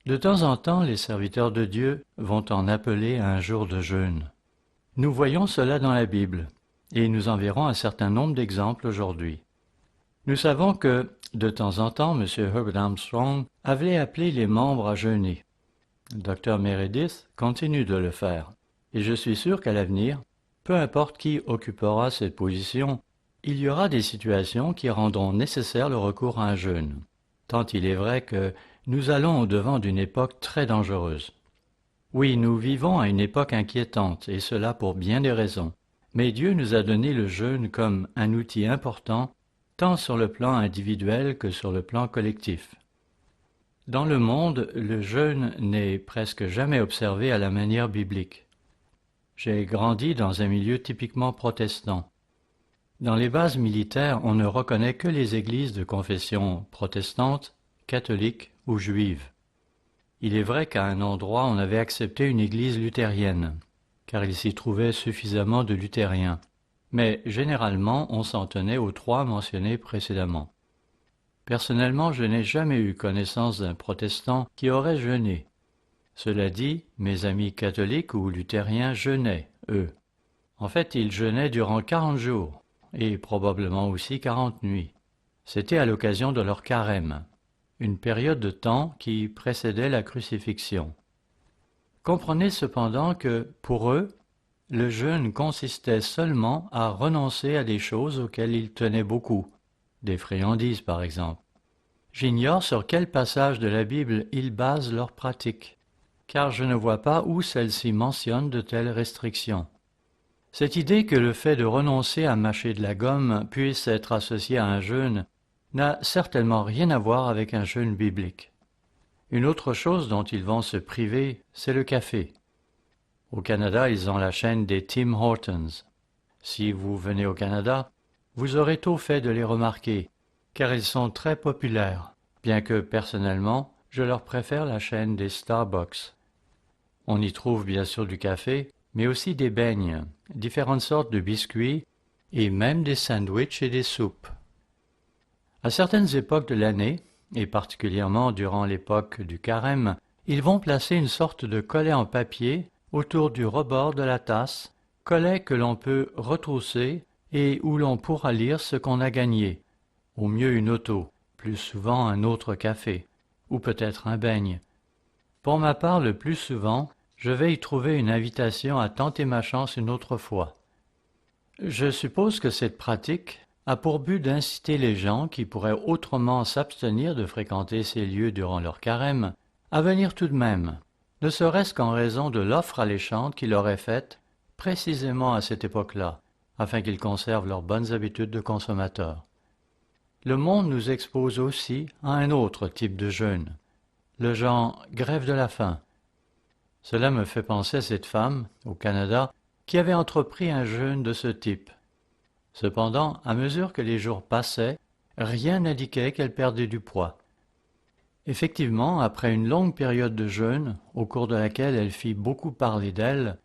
De temps en temps, les serviteurs de Dieu vont en appeler à un jour de jeûne. Nous voyons cela dans la Bible, et nous en verrons un certain nombre d'exemples aujourd'hui. Nous savons que, de temps en temps, M. Herbert Armstrong avait appelé les membres à jeûner. Dr. Meredith continue de le faire, et je suis sûr qu'à l'avenir, peu importe qui occupera cette position, il y aura des situations qui rendront nécessaire le recours à un jeûne, tant il est vrai que nous allons au-devant d'une époque très dangereuse. Oui, nous vivons à une époque inquiétante, et cela pour bien des raisons. Mais Dieu nous a donné le jeûne comme un outil important, tant sur le plan individuel que sur le plan collectif. Dans le monde, le jeûne n'est presque jamais observé à la manière biblique. J'ai grandi dans un milieu typiquement protestant. Dans les bases militaires, on ne reconnaît que les églises de confession protestante, catholique ou juive. Il est vrai qu'à un endroit on avait accepté une église luthérienne, car il s'y trouvait suffisamment de luthériens, mais généralement on s'en tenait aux trois mentionnés précédemment. Personnellement, je n'ai jamais eu connaissance d'un protestant qui aurait jeûné. Cela dit, mes amis catholiques ou luthériens jeûnaient, eux. En fait, ils jeûnaient durant 40 jours, et probablement aussi 40 nuits. C'était à l'occasion de leur carême, une période de temps qui précédait la crucifixion. Comprenez cependant que, pour eux, le jeûne consistait seulement à renoncer à des choses auxquelles ils tenaient beaucoup, des friandises par exemple. J'ignore sur quel passage de la Bible ils basent leur pratique, car je ne vois pas où celle-ci mentionne de telles restrictions. Cette idée que le fait de renoncer à mâcher de la gomme puisse être associé à un jeûne n'a certainement rien à voir avec un jeûne biblique. Une autre chose dont ils vont se priver, c'est le café. Au Canada, ils ont la chaîne des Tim Hortons. Si vous venez au Canada, vous aurez tôt fait de les remarquer, car ils sont très populaires, bien que personnellement, je leur préfère la chaîne des Starbucks. On y trouve bien sûr du café, mais aussi des beignes, différentes sortes de biscuits et même des sandwichs et des soupes. À certaines époques de l'année, et particulièrement durant l'époque du carême, ils vont placer une sorte de collet en papier autour du rebord de la tasse, collet que l'on peut retrousser et où l'on pourra lire ce qu'on a gagné, au mieux une auto, plus souvent un autre café, ou peut-être un beigne. Pour ma part, le plus souvent, je vais y trouver une invitation à tenter ma chance une autre fois. Je suppose que cette pratique a pour but d'inciter les gens qui pourraient autrement s'abstenir de fréquenter ces lieux durant leur carême à venir tout de même, ne serait-ce qu'en raison de l'offre alléchante qui leur est faite précisément à cette époque-là, afin qu'ils conservent leurs bonnes habitudes de consommateurs. Le monde nous expose aussi à un autre type de jeûne, le genre grève de la faim. Cela me fait penser à cette femme, au Canada, qui avait entrepris un jeûne de ce type. Cependant, à mesure que les jours passaient, rien n'indiquait qu'elle perdait du poids. Effectivement, après une longue période de jeûne, au cours de laquelle elle fit beaucoup parler d'elle,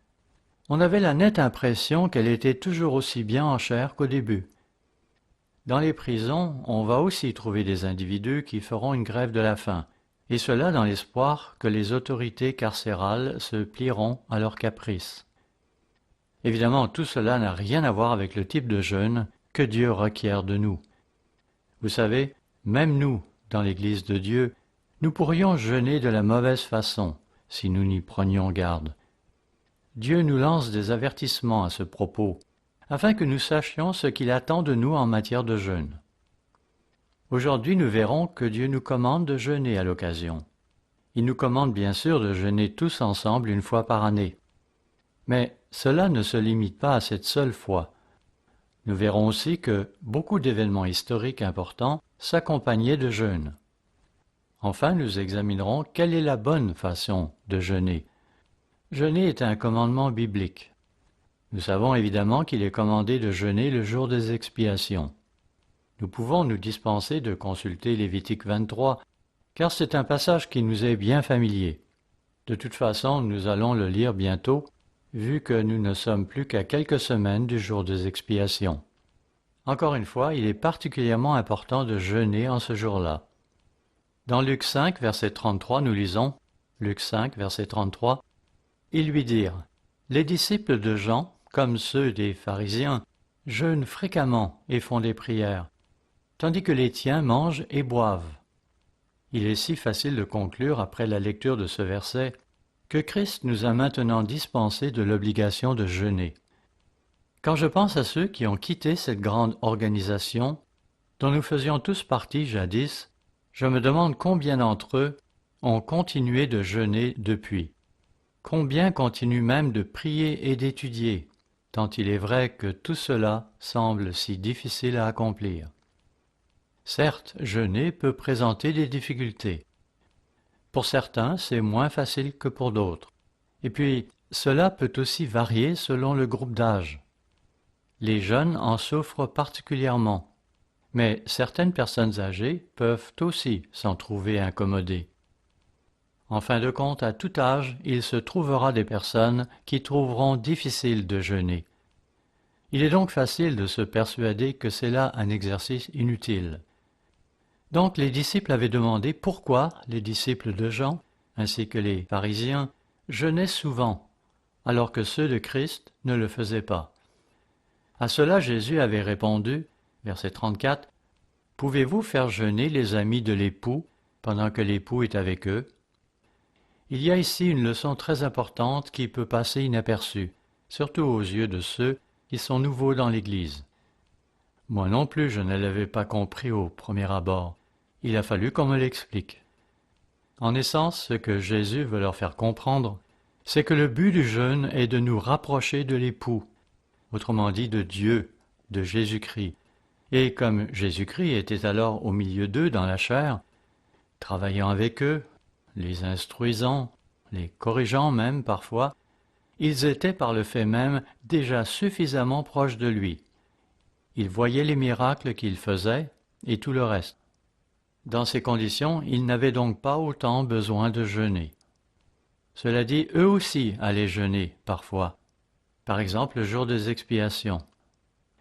on avait la nette impression qu'elle était toujours aussi bien en chair qu'au début. Dans les prisons, on va aussi trouver des individus qui feront une grève de la faim, et cela dans l'espoir que les autorités carcérales se plieront à leurs caprices. Évidemment, tout cela n'a rien à voir avec le type de jeûne que Dieu requiert de nous. Vous savez, même nous, dans l'Église de Dieu, nous pourrions jeûner de la mauvaise façon si nous n'y prenions garde. Dieu nous lance des avertissements à ce propos, afin que nous sachions ce qu'il attend de nous en matière de jeûne. Aujourd'hui, nous verrons que Dieu nous commande de jeûner à l'occasion. Il nous commande bien sûr de jeûner tous ensemble une fois par année. Mais cela ne se limite pas à cette seule fois. Nous verrons aussi que beaucoup d'événements historiques importants s'accompagnaient de jeûnes. Enfin, nous examinerons quelle est la bonne façon de jeûner. Jeûner est un commandement biblique. Nous savons évidemment qu'il est commandé de jeûner le jour des expiations. Nous pouvons nous dispenser de consulter Lévitique 23, car c'est un passage qui nous est bien familier. De toute façon, nous allons le lire bientôt, vu que nous ne sommes plus qu'à quelques semaines du jour des expiations. Encore une fois, il est particulièrement important de jeûner en ce jour-là. Dans Luc 5, verset 33, nous lisons Luc 5, verset 33, ils lui dirent, « Les disciples de Jean, comme ceux des pharisiens, jeûnent fréquemment et font des prières, tandis que les tiens mangent et boivent. » Il est si facile de conclure après la lecture de ce verset que Christ nous a maintenant dispensé de l'obligation de jeûner. Quand je pense à ceux qui ont quitté cette grande organisation, dont nous faisions tous partie jadis, je me demande combien d'entre eux ont continué de jeûner depuis. Combien continuent même de prier et d'étudier, tant il est vrai que tout cela semble si difficile à accomplir. Certes, jeûner peut présenter des difficultés. Pour certains, c'est moins facile que pour d'autres. Et puis, cela peut aussi varier selon le groupe d'âge. Les jeunes en souffrent particulièrement, mais certaines personnes âgées peuvent aussi s'en trouver incommodées. En fin de compte, à tout âge, il se trouvera des personnes qui trouveront difficile de jeûner. Il est donc facile de se persuader que c'est là un exercice inutile. Donc les disciples avaient demandé pourquoi les disciples de Jean, ainsi que les pharisiens, jeûnaient souvent, alors que ceux de Christ ne le faisaient pas. À cela Jésus avait répondu, verset 34, « Pouvez-vous faire jeûner les amis de l'époux pendant que l'époux est avec eux ?» Il y a ici une leçon très importante qui peut passer inaperçue, surtout aux yeux de ceux qui sont nouveaux dans l'Église. Moi non plus, je ne l'avais pas compris au premier abord. Il a fallu qu'on me l'explique. En essence, ce que Jésus veut leur faire comprendre, c'est que le but du jeûne est de nous rapprocher de l'époux, autrement dit de Dieu, de Jésus-Christ. Et comme Jésus-Christ était alors au milieu d'eux dans la chair, travaillant avec eux, les instruisant, les corrigeant même parfois, ils étaient par le fait même déjà suffisamment proches de lui. Ils voyaient les miracles qu'il faisait et tout le reste. Dans ces conditions, ils n'avaient donc pas autant besoin de jeûner. Cela dit, eux aussi allaient jeûner parfois, par exemple le jour des expiations.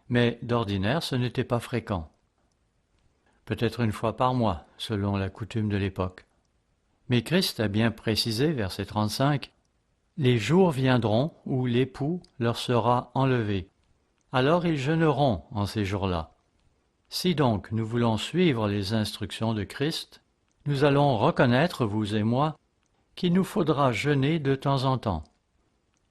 Mais d'ordinaire, ce n'était pas fréquent. Peut-être une fois par mois, selon la coutume de l'époque. Mais Christ a bien précisé, verset 35, « Les jours viendront où l'époux leur sera enlevé. Alors ils jeûneront en ces jours-là. » Si donc nous voulons suivre les instructions de Christ, nous allons reconnaître, vous et moi, qu'il nous faudra jeûner de temps en temps.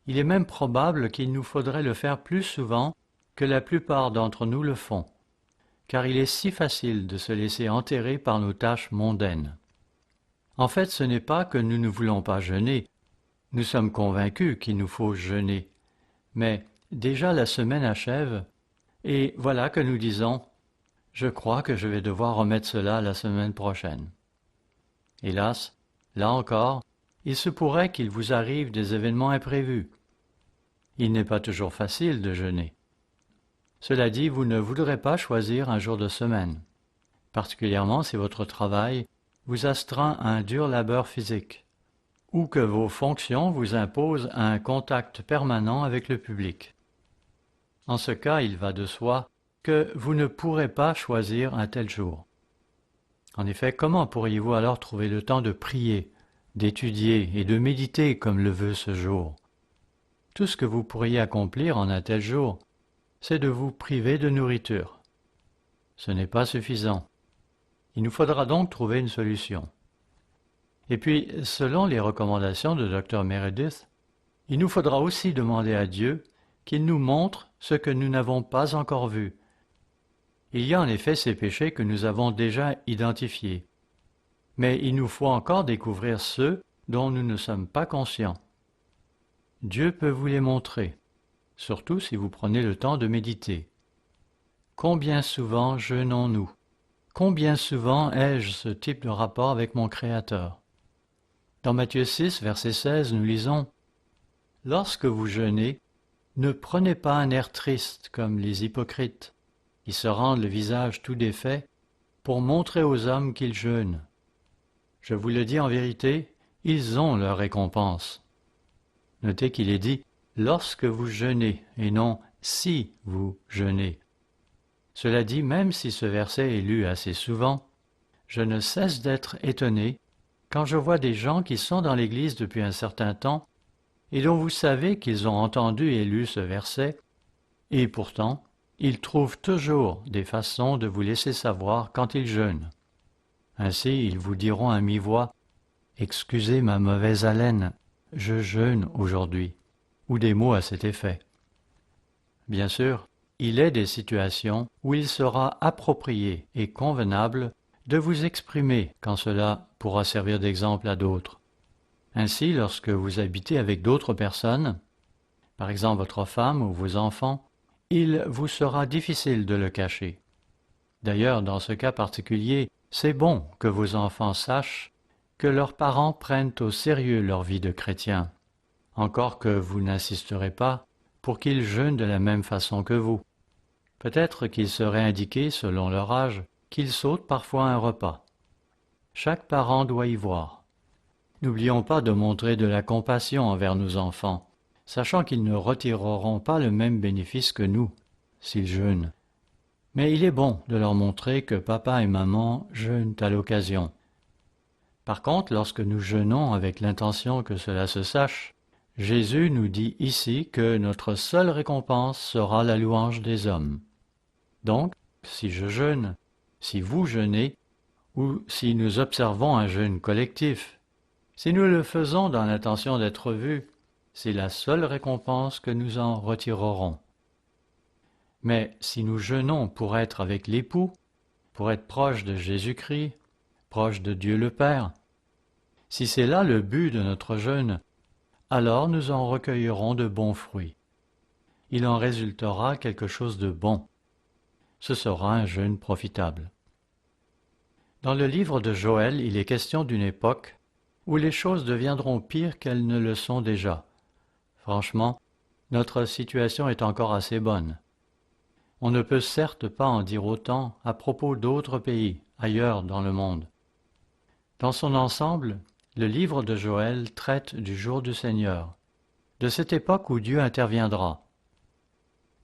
Il est même probable qu'il nous faudrait le faire plus souvent que la plupart d'entre nous le font, car il est si facile de se laisser enterrer par nos tâches mondaines. En fait, ce n'est pas que nous ne voulons pas jeûner, nous sommes convaincus qu'il nous faut jeûner, mais déjà la semaine achève, et voilà que nous disons « Je crois que je vais devoir remettre cela la semaine prochaine. » Hélas, là encore, il se pourrait qu'il vous arrive des événements imprévus. Il n'est pas toujours facile de jeûner. Cela dit, vous ne voudrez pas choisir un jour de semaine, particulièrement si votre travail vous astreint à un dur labeur physique, ou que vos fonctions vous imposent un contact permanent avec le public. En ce cas, il va de soi que vous ne pourrez pas choisir un tel jour. En effet, comment pourriez-vous alors trouver le temps de prier, d'étudier et de méditer comme le veut ce jour? Tout ce que vous pourriez accomplir en un tel jour, c'est de vous priver de nourriture. Ce n'est pas suffisant. Il nous faudra donc trouver une solution. Et puis, selon les recommandations de Dr Meredith, il nous faudra aussi demander à Dieu qu'il nous montre ce que nous n'avons pas encore vu. Il y a en effet ces péchés que nous avons déjà identifiés, mais il nous faut encore découvrir ceux dont nous ne sommes pas conscients. Dieu peut vous les montrer, surtout si vous prenez le temps de méditer. Combien souvent jeûnons-nous? Combien souvent ai-je ce type de rapport avec mon Créateur? Dans Matthieu 6, verset 16, nous lisons « Lorsque vous jeûnez, ne prenez pas un air triste comme les hypocrites, qui se rendent le visage tout défait pour montrer aux hommes qu'ils jeûnent. Je vous le dis en vérité, ils ont leur récompense. » Notez qu'il est dit « lorsque vous jeûnez » et non « si vous jeûnez ». Cela dit, même si ce verset est lu assez souvent, je ne cesse d'être étonné Quand je vois des gens qui sont dans l'Église depuis un certain temps et dont vous savez qu'ils ont entendu et lu ce verset, et pourtant, ils trouvent toujours des façons de vous laisser savoir quand ils jeûnent. Ainsi, ils vous diront à mi-voix « Excusez ma mauvaise haleine, je jeûne aujourd'hui » ou des mots à cet effet. Bien sûr, il est des situations où il sera approprié et convenable de vous exprimer quand cela pourra servir d'exemple à d'autres. Ainsi, lorsque vous habitez avec d'autres personnes, par exemple votre femme ou vos enfants, il vous sera difficile de le cacher. D'ailleurs, dans ce cas particulier, c'est bon que vos enfants sachent que leurs parents prennent au sérieux leur vie de chrétien, encore que vous n'insisterez pas pour qu'ils jeûnent de la même façon que vous. Peut-être qu'il serait indiqué, selon leur âge, qu'ils sautent parfois un repas. Chaque parent doit y voir. N'oublions pas de montrer de la compassion envers nos enfants, sachant qu'ils ne retireront pas le même bénéfice que nous, s'ils jeûnent. Mais il est bon de leur montrer que papa et maman jeûnent à l'occasion. Par contre, lorsque nous jeûnons avec l'intention que cela se sache, Jésus nous dit ici que notre seule récompense sera la louange des hommes. Donc, si je jeûne, si vous jeûnez, ou si nous observons un jeûne collectif, si nous le faisons dans l'intention d'être vus, c'est la seule récompense que nous en retirerons. Mais si nous jeûnons pour être avec l'époux, pour être proche de Jésus-Christ, proche de Dieu le Père, si c'est là le but de notre jeûne, alors nous en recueillerons de bons fruits. Il en résultera quelque chose de bon. Ce sera un jeûne profitable. Dans le livre de Joël, il est question d'une époque où les choses deviendront pires qu'elles ne le sont déjà. Franchement, notre situation est encore assez bonne. On ne peut certes pas en dire autant à propos d'autres pays, ailleurs dans le monde. Dans son ensemble, le livre de Joël traite du jour du Seigneur, de cette époque où Dieu interviendra.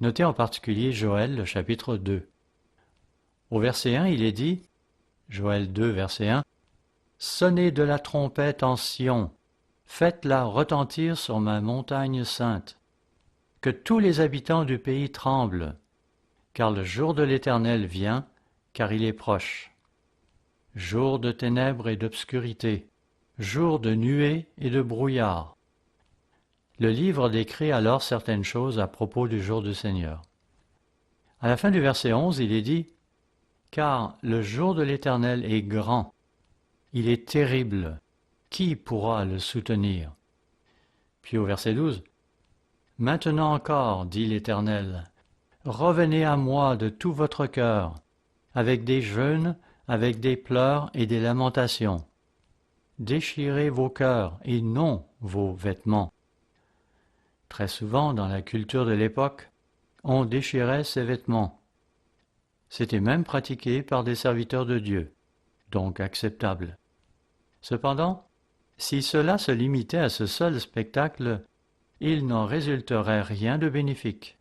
Notez en particulier Joël, le chapitre 2. Au verset 1, il est dit, Joël 2, verset 1, « Sonnez de la trompette en Sion, faites-la retentir sur ma montagne sainte, que tous les habitants du pays tremblent, car le jour de l'Éternel vient, car il est proche. Jour de ténèbres et d'obscurité, jour de nuées et de brouillard. » Le livre décrit alors certaines choses à propos du jour du Seigneur. À la fin du verset 11, il est dit « Car le jour de l'Éternel est grand, il est terrible, qui pourra le soutenir ?» Puis au verset 12, « Maintenant encore, dit l'Éternel, revenez à moi de tout votre cœur, avec des jeûnes, avec des pleurs et des lamentations. Déchirez vos cœurs et non vos vêtements. » Très souvent, dans la culture de l'époque, on déchirait ses vêtements. C'était même pratiqué par des serviteurs de Dieu, donc acceptable. Cependant, si cela se limitait à ce seul spectacle, il n'en résulterait rien de bénéfique,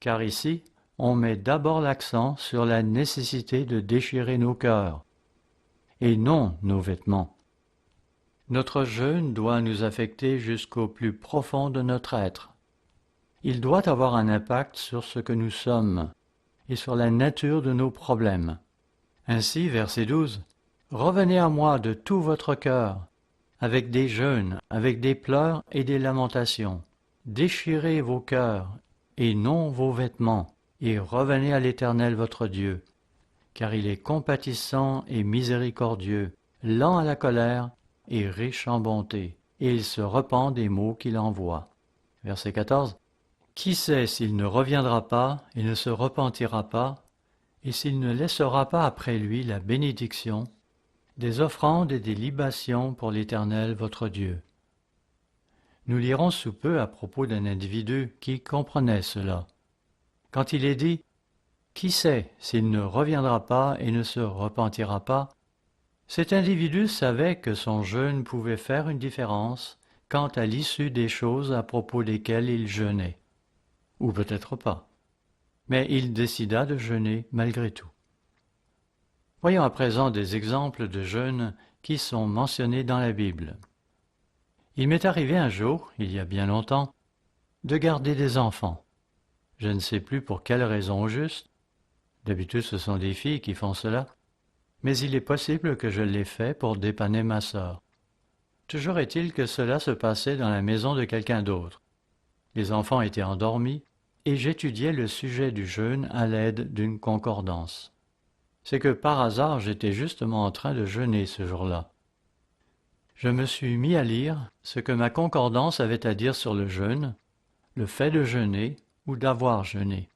car ici, on met d'abord l'accent sur la nécessité de déchirer nos cœurs, et non nos vêtements. Notre jeûne doit nous affecter jusqu'au plus profond de notre être. Il doit avoir un impact sur ce que nous sommes et sur la nature de nos problèmes. Ainsi, verset 12, « Revenez à moi de tout votre cœur, avec des jeûnes, avec des pleurs et des lamentations. Déchirez vos cœurs et non vos vêtements, et revenez à l'Éternel votre Dieu, car il est compatissant et miséricordieux, lent à la colère et riche en bonté, et il se repent des maux qu'il envoie. » Verset 14. « Qui sait s'il ne reviendra pas et ne se repentira pas, et s'il ne laissera pas après lui la bénédiction, des offrandes et des libations pour l'Éternel votre Dieu. » Nous lirons sous peu à propos d'un individu qui comprenait cela. Quand il est dit « Qui sait s'il ne reviendra pas et ne se repentira pas ?» Cet individu savait que son jeûne pouvait faire une différence quant à l'issue des choses à propos desquelles il jeûnait. Ou peut-être pas. Mais il décida de jeûner malgré tout. Voyons à présent des exemples de jeûnes qui sont mentionnés dans la Bible. Il m'est arrivé un jour, il y a bien longtemps, de garder des enfants. Je ne sais plus pour quelle raison au juste. D'habitude, ce sont des filles qui font cela. Mais il est possible que je l'ai fait pour dépanner ma sœur. Toujours est-il que cela se passait dans la maison de quelqu'un d'autre. Les enfants étaient endormis et j'étudiais le sujet du jeûne à l'aide d'une concordance. C'est que par hasard, j'étais justement en train de jeûner ce jour-là. Je me suis mis à lire ce que ma concordance avait à dire sur le jeûne, le fait de jeûner ou d'avoir jeûné.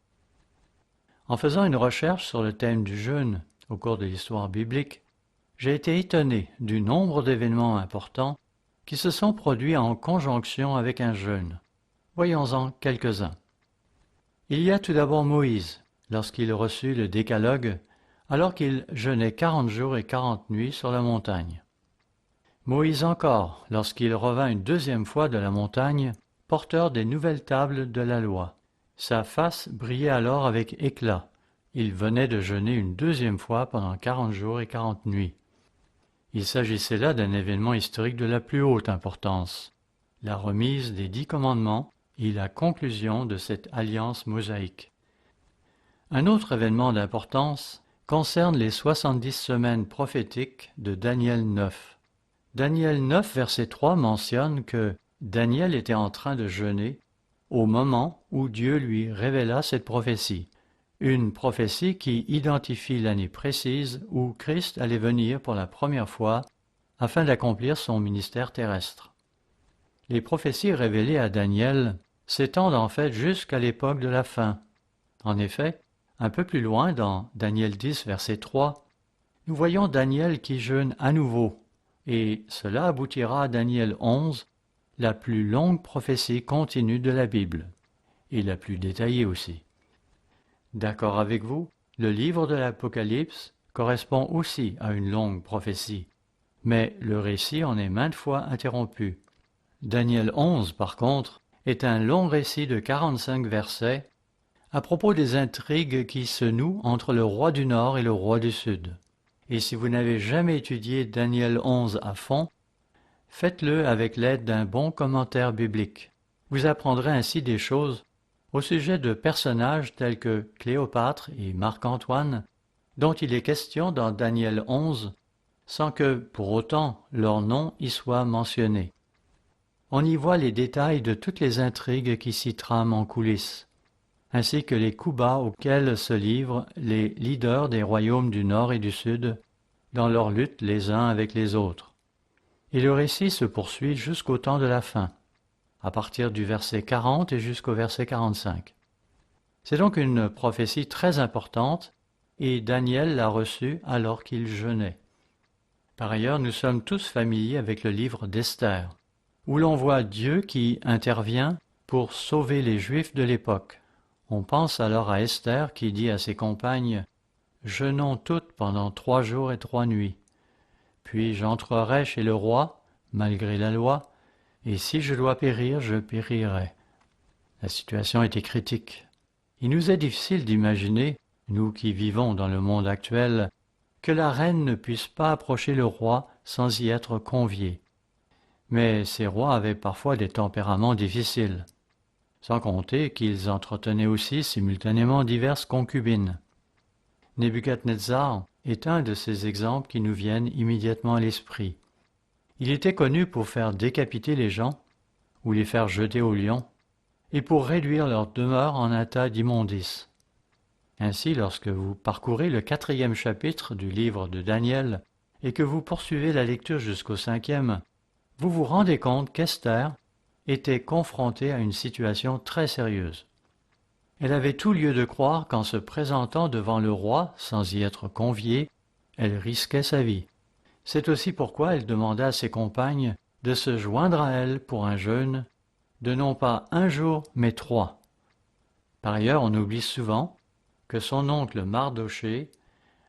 En faisant une recherche sur le thème du jeûne au cours de l'histoire biblique, j'ai été étonné du nombre d'événements importants qui se sont produits en conjonction avec un jeûne. Voyons-en quelques-uns. Il y a tout d'abord Moïse, lorsqu'il reçut le décalogue, alors qu'il jeûnait 40 jours et 40 nuits sur la montagne. Moïse encore, lorsqu'il revint une deuxième fois de la montagne, porteur des nouvelles tables de la loi. Sa face brillait alors avec éclat. Il venait de jeûner une deuxième fois pendant 40 jours et 40 nuits. Il s'agissait là d'un événement historique de la plus haute importance, la remise des 10 commandements et la conclusion de cette alliance mosaïque. Un autre événement d'importance concerne les 70 semaines prophétiques de Daniel 9. Daniel 9, verset 3 mentionne que Daniel était en train de jeûner au moment où Dieu lui révéla cette prophétie. Une prophétie qui identifie l'année précise où Christ allait venir pour la première fois afin d'accomplir son ministère terrestre. Les prophéties révélées à Daniel s'étendent en fait jusqu'à l'époque de la fin. En effet, un peu plus loin dans Daniel 10, verset 3, nous voyons Daniel qui jeûne à nouveau, et cela aboutira à Daniel 11, la plus longue prophétie continue de la Bible, et la plus détaillée aussi. D'accord avec vous, le livre de l'Apocalypse correspond aussi à une longue prophétie, mais le récit en est maintes fois interrompu. Daniel 11, par contre, est un long récit de 45 versets à propos des intrigues qui se nouent entre le roi du Nord et le roi du Sud. Et si vous n'avez jamais étudié Daniel 11 à fond, faites-le avec l'aide d'un bon commentaire biblique. Vous apprendrez ainsi des choses au sujet de personnages tels que Cléopâtre et Marc-Antoine, dont il est question dans Daniel 11, sans que, pour autant, leur nom y soit mentionné. On y voit les détails de toutes les intrigues qui s'y trament en coulisses, ainsi que les coups bas auxquels se livrent les leaders des royaumes du Nord et du Sud dans leur lutte les uns avec les autres. Et le récit se poursuit jusqu'au temps de la fin, à partir du verset 40 et jusqu'au verset 45. C'est donc une prophétie très importante, et Daniel l'a reçue alors qu'il jeûnait. Par ailleurs, nous sommes tous familiers avec le livre d'Esther, où l'on voit Dieu qui intervient pour sauver les Juifs de l'époque. On pense alors à Esther qui dit à ses compagnes « Jeûnons toutes pendant 3 jours et 3 nuits. Puis j'entrerai chez le roi, malgré la loi, et si je dois périr, je périrai. » La situation était critique. Il nous est difficile d'imaginer, nous qui vivons dans le monde actuel, que la reine ne puisse pas approcher le roi sans y être conviée. Mais ces rois avaient parfois des tempéraments difficiles, sans compter qu'ils entretenaient aussi simultanément diverses concubines. Nebuchadnezzar est un de ces exemples qui nous viennent immédiatement à l'esprit. Il était connu pour faire décapiter les gens ou les faire jeter au lion et pour réduire leur demeure en un tas d'immondices. Ainsi, lorsque vous parcourez le 4e chapitre du livre de Daniel et que vous poursuivez la lecture jusqu'au 5e, vous vous rendez compte qu'Esther était confrontée à une situation très sérieuse. Elle avait tout lieu de croire qu'en se présentant devant le roi sans y être conviée, elle risquait sa vie. C'est aussi pourquoi elle demanda à ses compagnes de se joindre à elle pour un jeûne de non pas 1 jour, mais 3. Par ailleurs, on oublie souvent que son oncle Mardochée,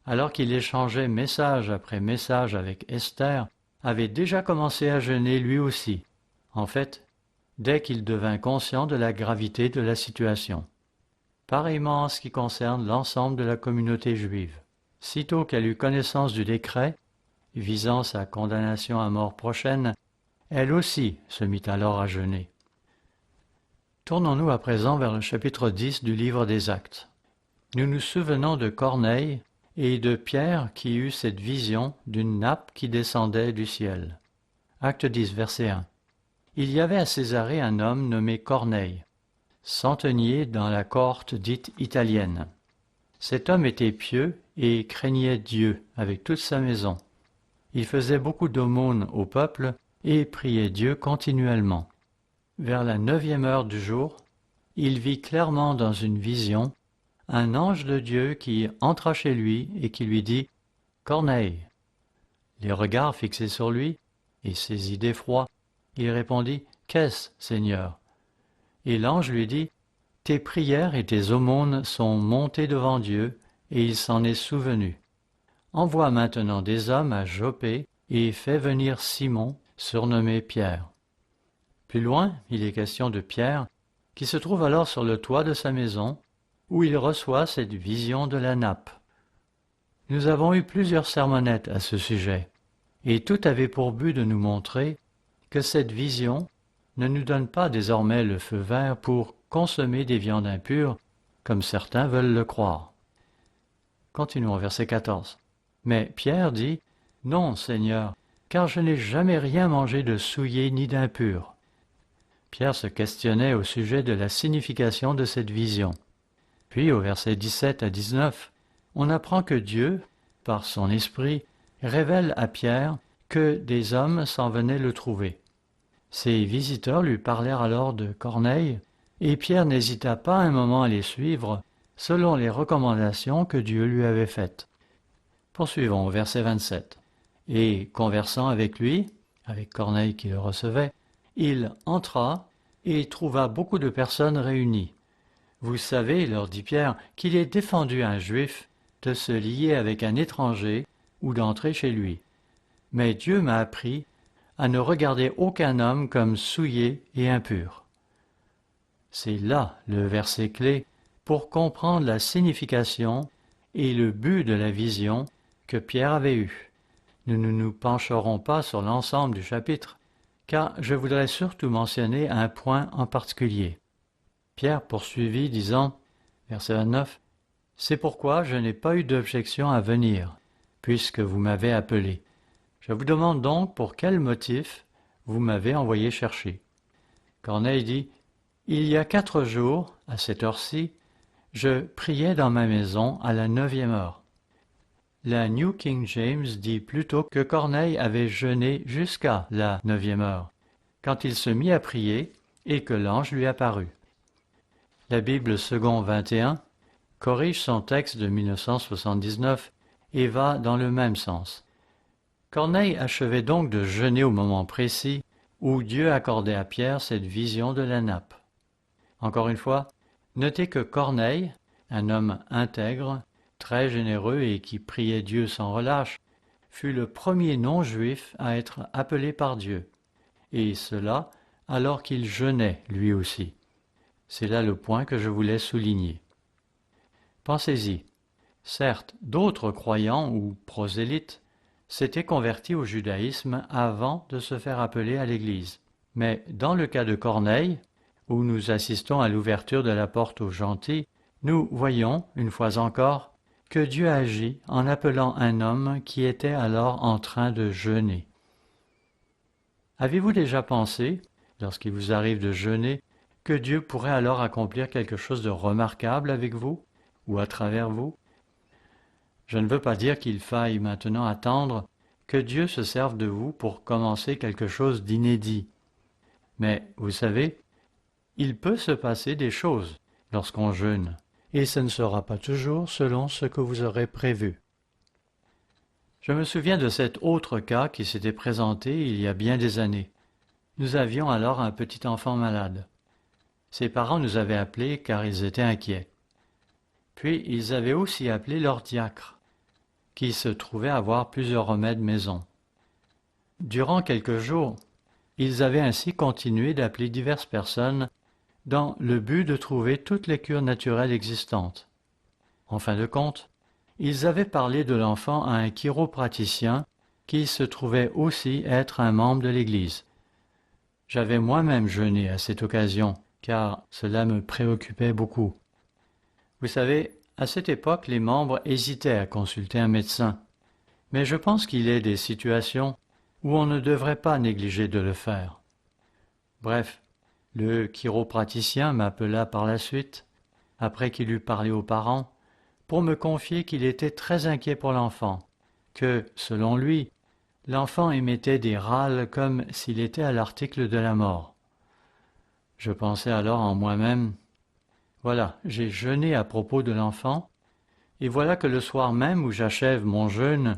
alors qu'il échangeait message après message avec Esther, avait déjà commencé à jeûner lui aussi, en fait, dès qu'il devint conscient de la gravité de la situation. Pareillement en ce qui concerne l'ensemble de la communauté juive. Sitôt qu'elle eut connaissance du décret, visant sa condamnation à mort prochaine, elle aussi se mit alors à jeûner. Tournons-nous à présent vers le chapitre 10 du livre des Actes. Nous nous souvenons de Corneille et de Pierre qui eut cette vision d'une nappe qui descendait du ciel. Acte 10, verset 1. Il y avait à Césarée un homme nommé Corneille, centenier dans la cohorte dite italienne. Cet homme était pieux et craignait Dieu avec toute sa maison. Il faisait beaucoup d'aumônes au peuple et priait Dieu continuellement. Vers la 9e heure du jour, il vit clairement dans une vision un ange de Dieu qui entra chez lui et qui lui dit « Corneille ». Les regards fixés sur lui et saisi d'effroi, il répondit « Qu'est-ce, Seigneur ?» Et l'ange lui dit « Tes prières et tes aumônes sont montées devant Dieu, et il s'en est souvenu. Envoie maintenant des hommes à Joppé et fais venir Simon, surnommé Pierre. » Plus loin, il est question de Pierre, qui se trouve alors sur le toit de sa maison, où il reçoit cette vision de la nappe. Nous avons eu plusieurs sermonnettes à ce sujet, et tout avait pour but de nous montrer que cette vision ne nous donne pas désormais le feu vert pour consommer des viandes impures, comme certains veulent le croire. Continuons, verset 14. Mais Pierre dit, « Non, Seigneur, car je n'ai jamais rien mangé de souillé ni d'impur. » Pierre se questionnait au sujet de la signification de cette vision. Puis, au verset 17 à 19, on apprend que Dieu, par son esprit, révèle à Pierre que des hommes s'en venaient le trouver. Ces visiteurs lui parlèrent alors de Corneille, et Pierre n'hésita pas un moment à les suivre, selon les recommandations que Dieu lui avait faites. Poursuivons au verset 27. Et conversant avec lui, avec Corneille qui le recevait, il entra et trouva beaucoup de personnes réunies. Vous savez, leur dit Pierre, qu'il est défendu à un juif de se lier avec un étranger ou d'entrer chez lui. Mais Dieu m'a appris à ne regarder aucun homme comme souillé et impur. C'est là le verset clé pour comprendre la signification et le but de la vision que Pierre avait eue. Nous ne nous pencherons pas sur l'ensemble du chapitre, car je voudrais surtout mentionner un point en particulier. Pierre poursuivit, disant, verset 29, « C'est pourquoi je n'ai pas eu d'objection à venir, puisque vous m'avez appelé. Je vous demande donc pour quel motif vous m'avez envoyé chercher. » Corneille dit, « Il y a 4 jours, à cette heure-ci, je priais dans ma maison à la 9e heure. » La New King James dit plutôt que Corneille avait jeûné jusqu'à la 9e heure, quand il se mit à prier et que l'ange lui apparut. La Bible Second 21 corrige son texte de 1979 et va dans le même sens. Corneille achevait donc de jeûner au moment précis où Dieu accordait à Pierre cette vision de la nappe. Encore une fois, notez que Corneille, un homme intègre, très généreux et qui priait Dieu sans relâche, fut le premier non-juif à être appelé par Dieu, et cela alors qu'il jeûnait lui aussi. C'est là le point que je voulais souligner. Pensez-y. Certes, d'autres croyants ou prosélytes s'étaient convertis au judaïsme avant de se faire appeler à l'Église. Mais dans le cas de Corneille, où nous assistons à l'ouverture de la porte aux gentils, nous voyons, une fois encore, que Dieu agit en appelant un homme qui était alors en train de jeûner. Avez-vous déjà pensé, lorsqu'il vous arrive de jeûner, que Dieu pourrait alors accomplir quelque chose de remarquable avec vous ou à travers vous? Je ne veux pas dire qu'il faille maintenant attendre que Dieu se serve de vous pour commencer quelque chose d'inédit. Mais, vous savez, il peut se passer des choses lorsqu'on jeûne, et ce ne sera pas toujours selon ce que vous aurez prévu. Je me souviens de cet autre cas qui s'était présenté il y a bien des années. Nous avions alors un petit enfant malade. Ses parents nous avaient appelés car ils étaient inquiets. Puis ils avaient aussi appelé leur diacre, qui se trouvait avoir plusieurs remèdes maison. Durant quelques jours, ils avaient ainsi continué d'appeler diverses personnes dans le but de trouver toutes les cures naturelles existantes. En fin de compte, ils avaient parlé de l'enfant à un chiropraticien qui se trouvait aussi être un membre de l'Église. J'avais moi-même jeûné à cette occasion, car cela me préoccupait beaucoup. Vous savez, à cette époque, les membres hésitaient à consulter un médecin, mais je pense qu'il est des situations où on ne devrait pas négliger de le faire. Bref, le chiropraticien m'appela par la suite, après qu'il eut parlé aux parents, pour me confier qu'il était très inquiet pour l'enfant, que, selon lui, l'enfant émettait des râles comme s'il était à l'article de la mort. Je pensais alors en moi-même, voilà, j'ai jeûné à propos de l'enfant, et voilà que le soir même où j'achève mon jeûne,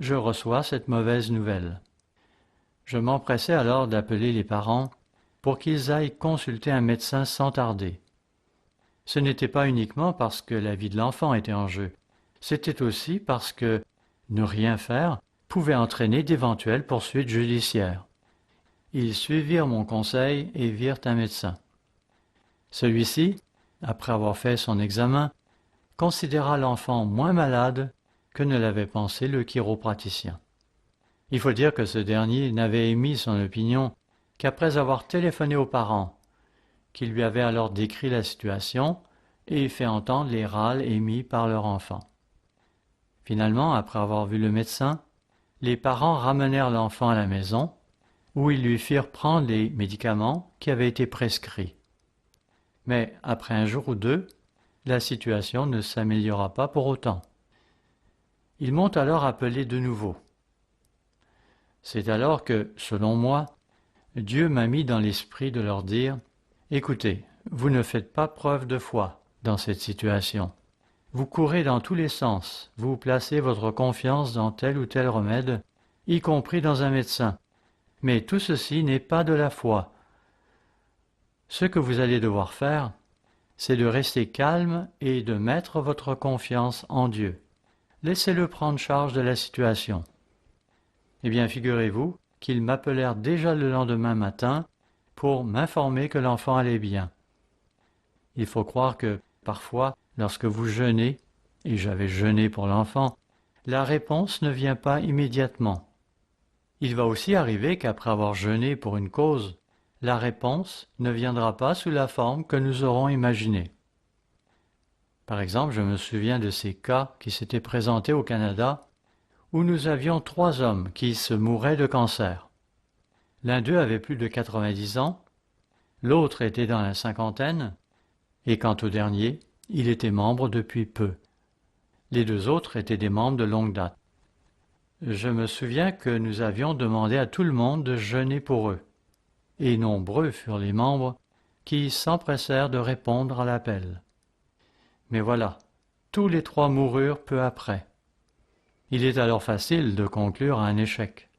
je reçois cette mauvaise nouvelle. Je m'empressai alors d'appeler les parents pour qu'ils aillent consulter un médecin sans tarder. Ce n'était pas uniquement parce que la vie de l'enfant était en jeu, c'était aussi parce que ne rien faire pouvait entraîner d'éventuelles poursuites judiciaires. Ils suivirent mon conseil et virent un médecin. Celui-ci, après avoir fait son examen, considéra l'enfant moins malade que ne l'avait pensé le chiropraticien. Il faut dire que ce dernier n'avait émis son opinion qu'après avoir téléphoné aux parents, qui lui avaient alors décrit la situation et fait entendre les râles émis par leur enfant. Finalement, après avoir vu le médecin, les parents ramenèrent l'enfant à la maison, où ils lui firent prendre les médicaments qui avaient été prescrits. Mais après un jour ou deux, la situation ne s'améliora pas pour autant. Ils m'ont alors appelé de nouveau. C'est alors que, selon moi, Dieu m'a mis dans l'esprit de leur dire « Écoutez, vous ne faites pas preuve de foi dans cette situation. Vous courez dans tous les sens, vous placez votre confiance dans tel ou tel remède, y compris dans un médecin. Mais tout ceci n'est pas de la foi. Ce que vous allez devoir faire, c'est de rester calme et de mettre votre confiance en Dieu. Laissez-le prendre charge de la situation. » Eh bien, figurez-vous qu'ils m'appelèrent déjà le lendemain matin pour m'informer que l'enfant allait bien. Il faut croire que, parfois, lorsque vous jeûnez, et j'avais jeûné pour l'enfant, la réponse ne vient pas immédiatement. Il va aussi arriver qu'après avoir jeûné pour une cause, la réponse ne viendra pas sous la forme que nous aurons imaginée. Par exemple, je me souviens de ces cas qui s'étaient présentés au Canada, où nous avions 3 hommes qui se mouraient de cancer. L'un d'eux avait plus de 90 ans, l'autre était dans la cinquantaine, et quant au dernier, il était membre depuis peu. Les 2 autres étaient des membres de longue date. Je me souviens que nous avions demandé à tout le monde de jeûner pour eux, et nombreux furent les membres qui s'empressèrent de répondre à l'appel. Mais voilà, tous les 3 moururent peu après. Il est alors facile de conclure à un échec.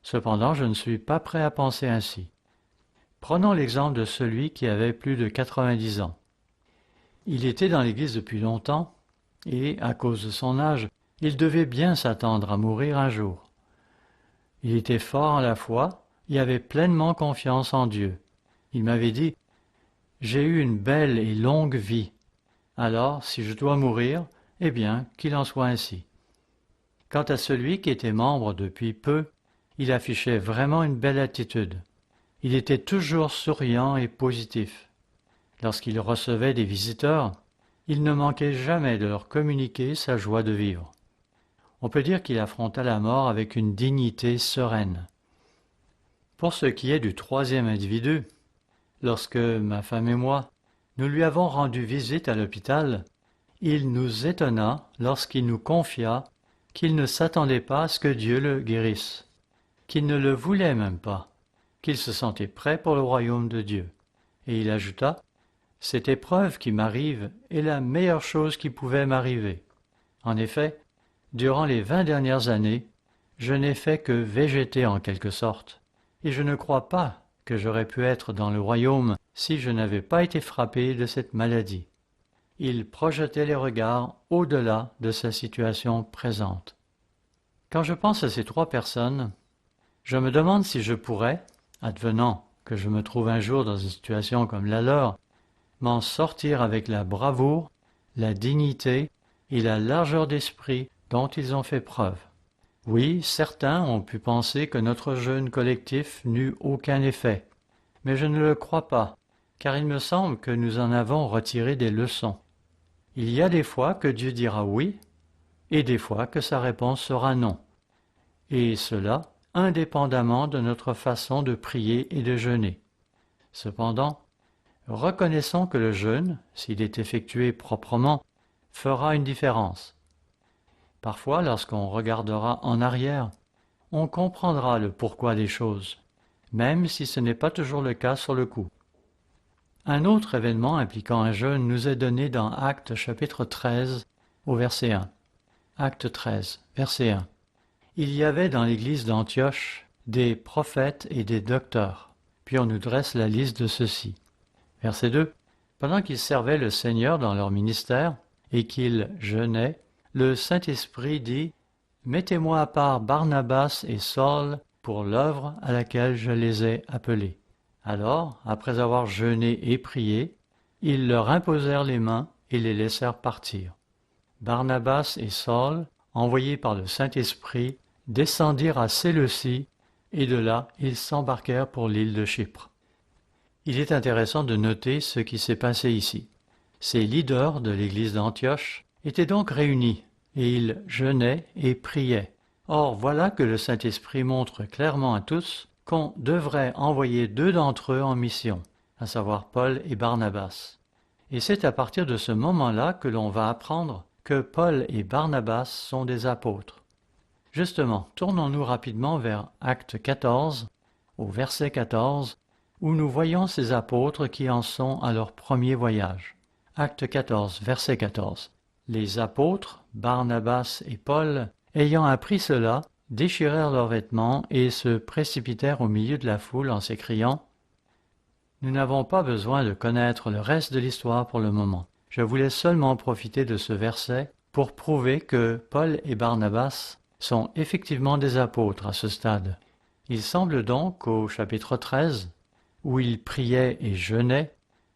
Cependant, je ne suis pas prêt à penser ainsi. Prenons l'exemple de celui qui avait plus de 90 ans. Il était dans l'Église depuis longtemps et, à cause de son âge, il devait bien s'attendre à mourir un jour. Il était fort en la foi et avait pleinement confiance en Dieu. Il m'avait dit « J'ai eu une belle et longue vie. Alors, si je dois mourir, eh bien, qu'il en soit ainsi. » Quant à celui qui était membre depuis peu, il affichait vraiment une belle attitude. Il était toujours souriant et positif. Lorsqu'il recevait des visiteurs, il ne manquait jamais de leur communiquer sa joie de vivre. On peut dire qu'il affronta la mort avec une dignité sereine. Pour ce qui est du 3e individu, lorsque ma femme et moi, nous lui avons rendu visite à l'hôpital, il nous étonna lorsqu'il nous confia qu'il ne s'attendait pas à ce que Dieu le guérisse, qu'il ne le voulait même pas, qu'il se sentait prêt pour le royaume de Dieu. Et il ajouta « Cette épreuve qui m'arrive est la meilleure chose qui pouvait m'arriver. En effet, durant les 20 dernières années, je n'ai fait que végéter en quelque sorte, et je ne crois pas que j'aurais pu être dans le royaume si je n'avais pas été frappé de cette maladie. » Il projetait les regards au-delà de sa situation présente. Quand je pense à ces 3 personnes, je me demande si je pourrais, advenant que je me trouve un jour dans une situation comme la leur, m'en sortir avec la bravoure, la dignité et la largeur d'esprit dont ils ont fait preuve. Oui, certains ont pu penser que notre jeûne collectif n'eut aucun effet, mais je ne le crois pas, car il me semble que nous en avons retiré des leçons. Il y a des fois que Dieu dira oui, et des fois que sa réponse sera non, et cela indépendamment de notre façon de prier et de jeûner. Cependant, reconnaissons que le jeûne, s'il est effectué proprement, fera une différence. Parfois, lorsqu'on regardera en arrière, on comprendra le pourquoi des choses, même si ce n'est pas toujours le cas sur le coup. Un autre événement impliquant un jeûne nous est donné dans Actes chapitre 13 au verset 1. Acte 13, verset 1. Il y avait dans l'église d'Antioche des prophètes et des docteurs. Puis on nous dresse la liste de ceux-ci. Verset 2. Pendant qu'ils servaient le Seigneur dans leur ministère et qu'ils jeûnaient, le Saint-Esprit dit « Mettez-moi à part Barnabas et Saul pour l'œuvre à laquelle je les ai appelés. » Alors, après avoir jeûné et prié, ils leur imposèrent les mains et les laissèrent partir. Barnabas et Saul, envoyés par le Saint-Esprit, descendirent à Séleucie, et de là ils s'embarquèrent pour l'île de Chypre. Il est intéressant de noter ce qui s'est passé ici. Ces leaders de l'église d'Antioche étaient donc réunis, et ils jeûnaient et priaient. Or voilà que le Saint-Esprit montre clairement à tous qu'on devrait envoyer 2 d'entre eux en mission, à savoir Paul et Barnabas. Et c'est à partir de ce moment-là que l'on va apprendre que Paul et Barnabas sont des apôtres. Justement, tournons-nous rapidement vers Acte 14, au verset 14, où nous voyons ces apôtres qui en sont à leur premier voyage. Acte 14, verset 14. Les apôtres, Barnabas et Paul, ayant appris cela, déchirèrent leurs vêtements et se précipitèrent au milieu de la foule en s'écriant « Nous n'avons pas besoin de connaître le reste de l'histoire pour le moment. Je voulais seulement profiter de ce verset pour prouver que Paul et Barnabas sont effectivement des apôtres à ce stade. Il semble donc qu'au chapitre 13, où ils priaient et jeûnaient,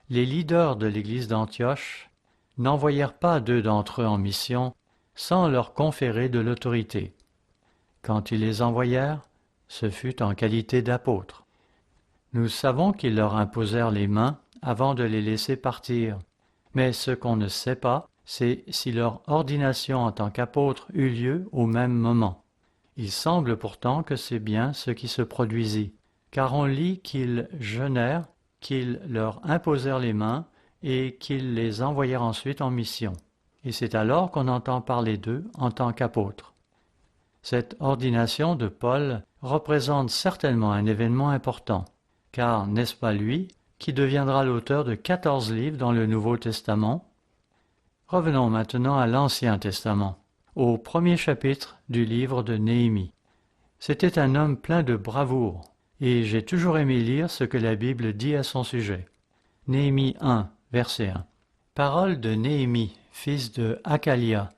les leaders de l'église d'Antioche n'envoyèrent pas 2 d'entre eux en mission sans leur conférer de l'autorité. Quand ils les envoyèrent, ce fut en qualité d'apôtres. Nous savons qu'ils leur imposèrent les mains avant de les laisser partir, mais ce qu'on ne sait pas, c'est si leur ordination en tant qu'apôtre eut lieu au même moment. Il semble pourtant que c'est bien ce qui se produisit, car on lit qu'ils jeûnèrent, qu'ils leur imposèrent les mains et qu'ils les envoyèrent ensuite en mission. Et c'est alors qu'on entend parler d'eux en tant qu'apôtres. Cette ordination de Paul représente certainement un événement important, car n'est-ce pas lui qui deviendra l'auteur de 14 livres dans le Nouveau Testament? Revenons maintenant à l'Ancien Testament, au premier chapitre du livre de Néhémie. C'était un homme plein de bravoure, et j'ai toujours aimé lire ce que la Bible dit à son sujet. Néhémie 1, verset 1. Parole de Néhémie, fils de Hakalia.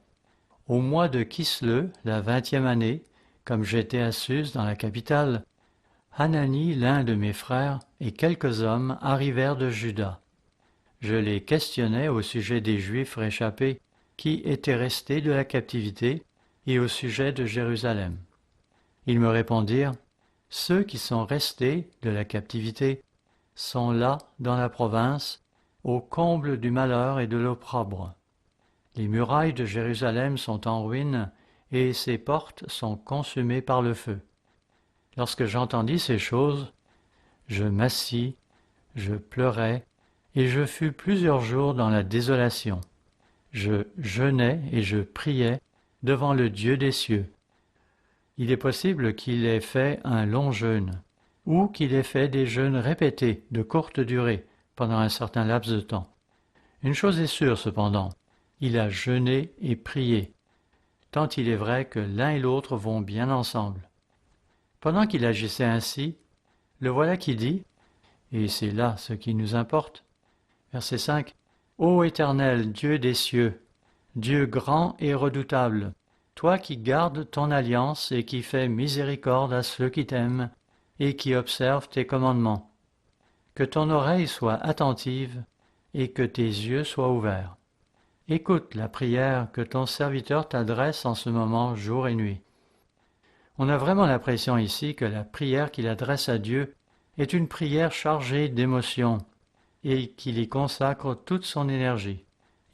Au mois de Kisleu, la 20e année, comme j'étais à Suse dans la capitale, Hanani, l'un de mes frères, et quelques hommes arrivèrent de Juda. Je les questionnais au sujet des Juifs réchappés qui étaient restés de la captivité et au sujet de Jérusalem. Ils me répondirent, « Ceux qui sont restés de la captivité sont là dans la province, au comble du malheur et de l'opprobre. Les murailles de Jérusalem sont en ruine et ses portes sont consumées par le feu. » Lorsque j'entendis ces choses, je m'assis, je pleurai, et je fus plusieurs jours dans la désolation. Je jeûnais et je priais devant le Dieu des cieux. Il est possible qu'il ait fait un long jeûne, ou qu'il ait fait des jeûnes répétés de courte durée pendant un certain laps de temps. Une chose est sûre cependant, il a jeûné et prié, tant il est vrai que l'un et l'autre vont bien ensemble. Pendant qu'il agissait ainsi, le voilà qui dit, et c'est là ce qui nous importe, verset 5, « Ô Éternel, Dieu des cieux, Dieu grand et redoutable, toi qui gardes ton alliance et qui fais miséricorde à ceux qui t'aiment et qui observent tes commandements, que ton oreille soit attentive et que tes yeux soient ouverts. Écoute la prière que ton serviteur t'adresse en ce moment jour et nuit. On a vraiment l'impression ici que la prière qu'il adresse à Dieu est une prière chargée d'émotion et qu'il y consacre toute son énergie.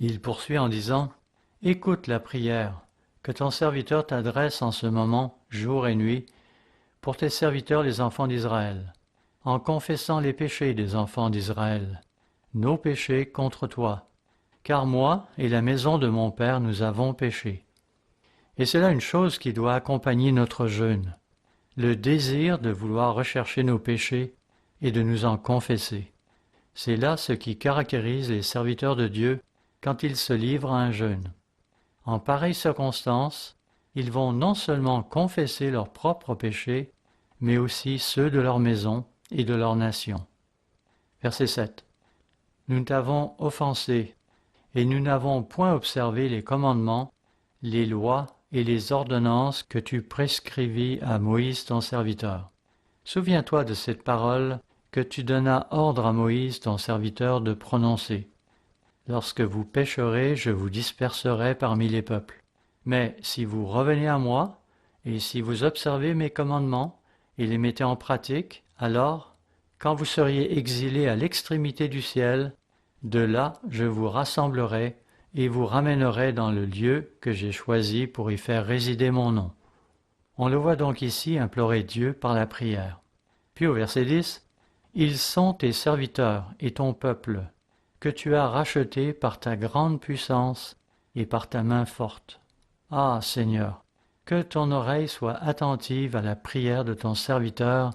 Il poursuit en disant « Écoute la prière que ton serviteur t'adresse en ce moment, jour et nuit, pour tes serviteurs les enfants d'Israël, en confessant les péchés des enfants d'Israël, nos péchés contre toi, car moi et la maison de mon Père nous avons péché. » Et c'est là une chose qui doit accompagner notre jeûne, le désir de vouloir rechercher nos péchés et de nous en confesser. C'est là ce qui caractérise les serviteurs de Dieu quand ils se livrent à un jeûne. En pareille circonstance, ils vont non seulement confesser leurs propres péchés, mais aussi ceux de leur maison et de leur nation. Verset 7. Nous t'avons offensé, et nous n'avons point observé les commandements, les lois et les ordonnances que tu prescrivis à Moïse ton serviteur. Souviens-toi de cette parole que tu donnas ordre à Moïse ton serviteur de prononcer. Lorsque vous pécherez, je vous disperserai parmi les peuples. Mais si vous revenez à moi, et si vous observez mes commandements et les mettez en pratique, alors, quand vous seriez exilés à l'extrémité du ciel, de là je vous rassemblerai et vous ramènerai dans le lieu que j'ai choisi pour y faire résider mon nom. On le voit donc ici implorer Dieu par la prière. Puis au verset 10, « Ils sont tes serviteurs et ton peuple, que tu as rachetés par ta grande puissance et par ta main forte. Ah, Seigneur, que ton oreille soit attentive à la prière de ton serviteur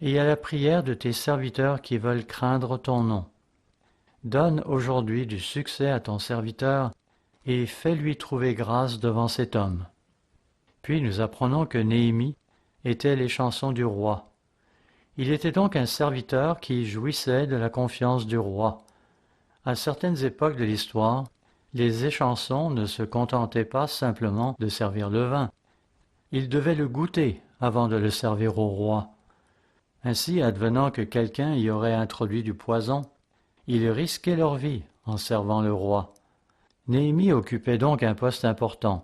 et à la prière de tes serviteurs qui veulent craindre ton nom. Donne aujourd'hui du succès à ton serviteur et fais-lui trouver grâce devant cet homme. » Puis nous apprenons que Néhémie était les chansons du roi. Il était donc un serviteur qui jouissait de la confiance du roi. À certaines époques de l'histoire, les échansons ne se contentaient pas simplement de servir le vin. Ils devaient le goûter avant de le servir au roi. Ainsi, advenant que quelqu'un y aurait introduit du poison, ils risquaient leur vie en servant le roi. Néhémie occupait donc un poste important,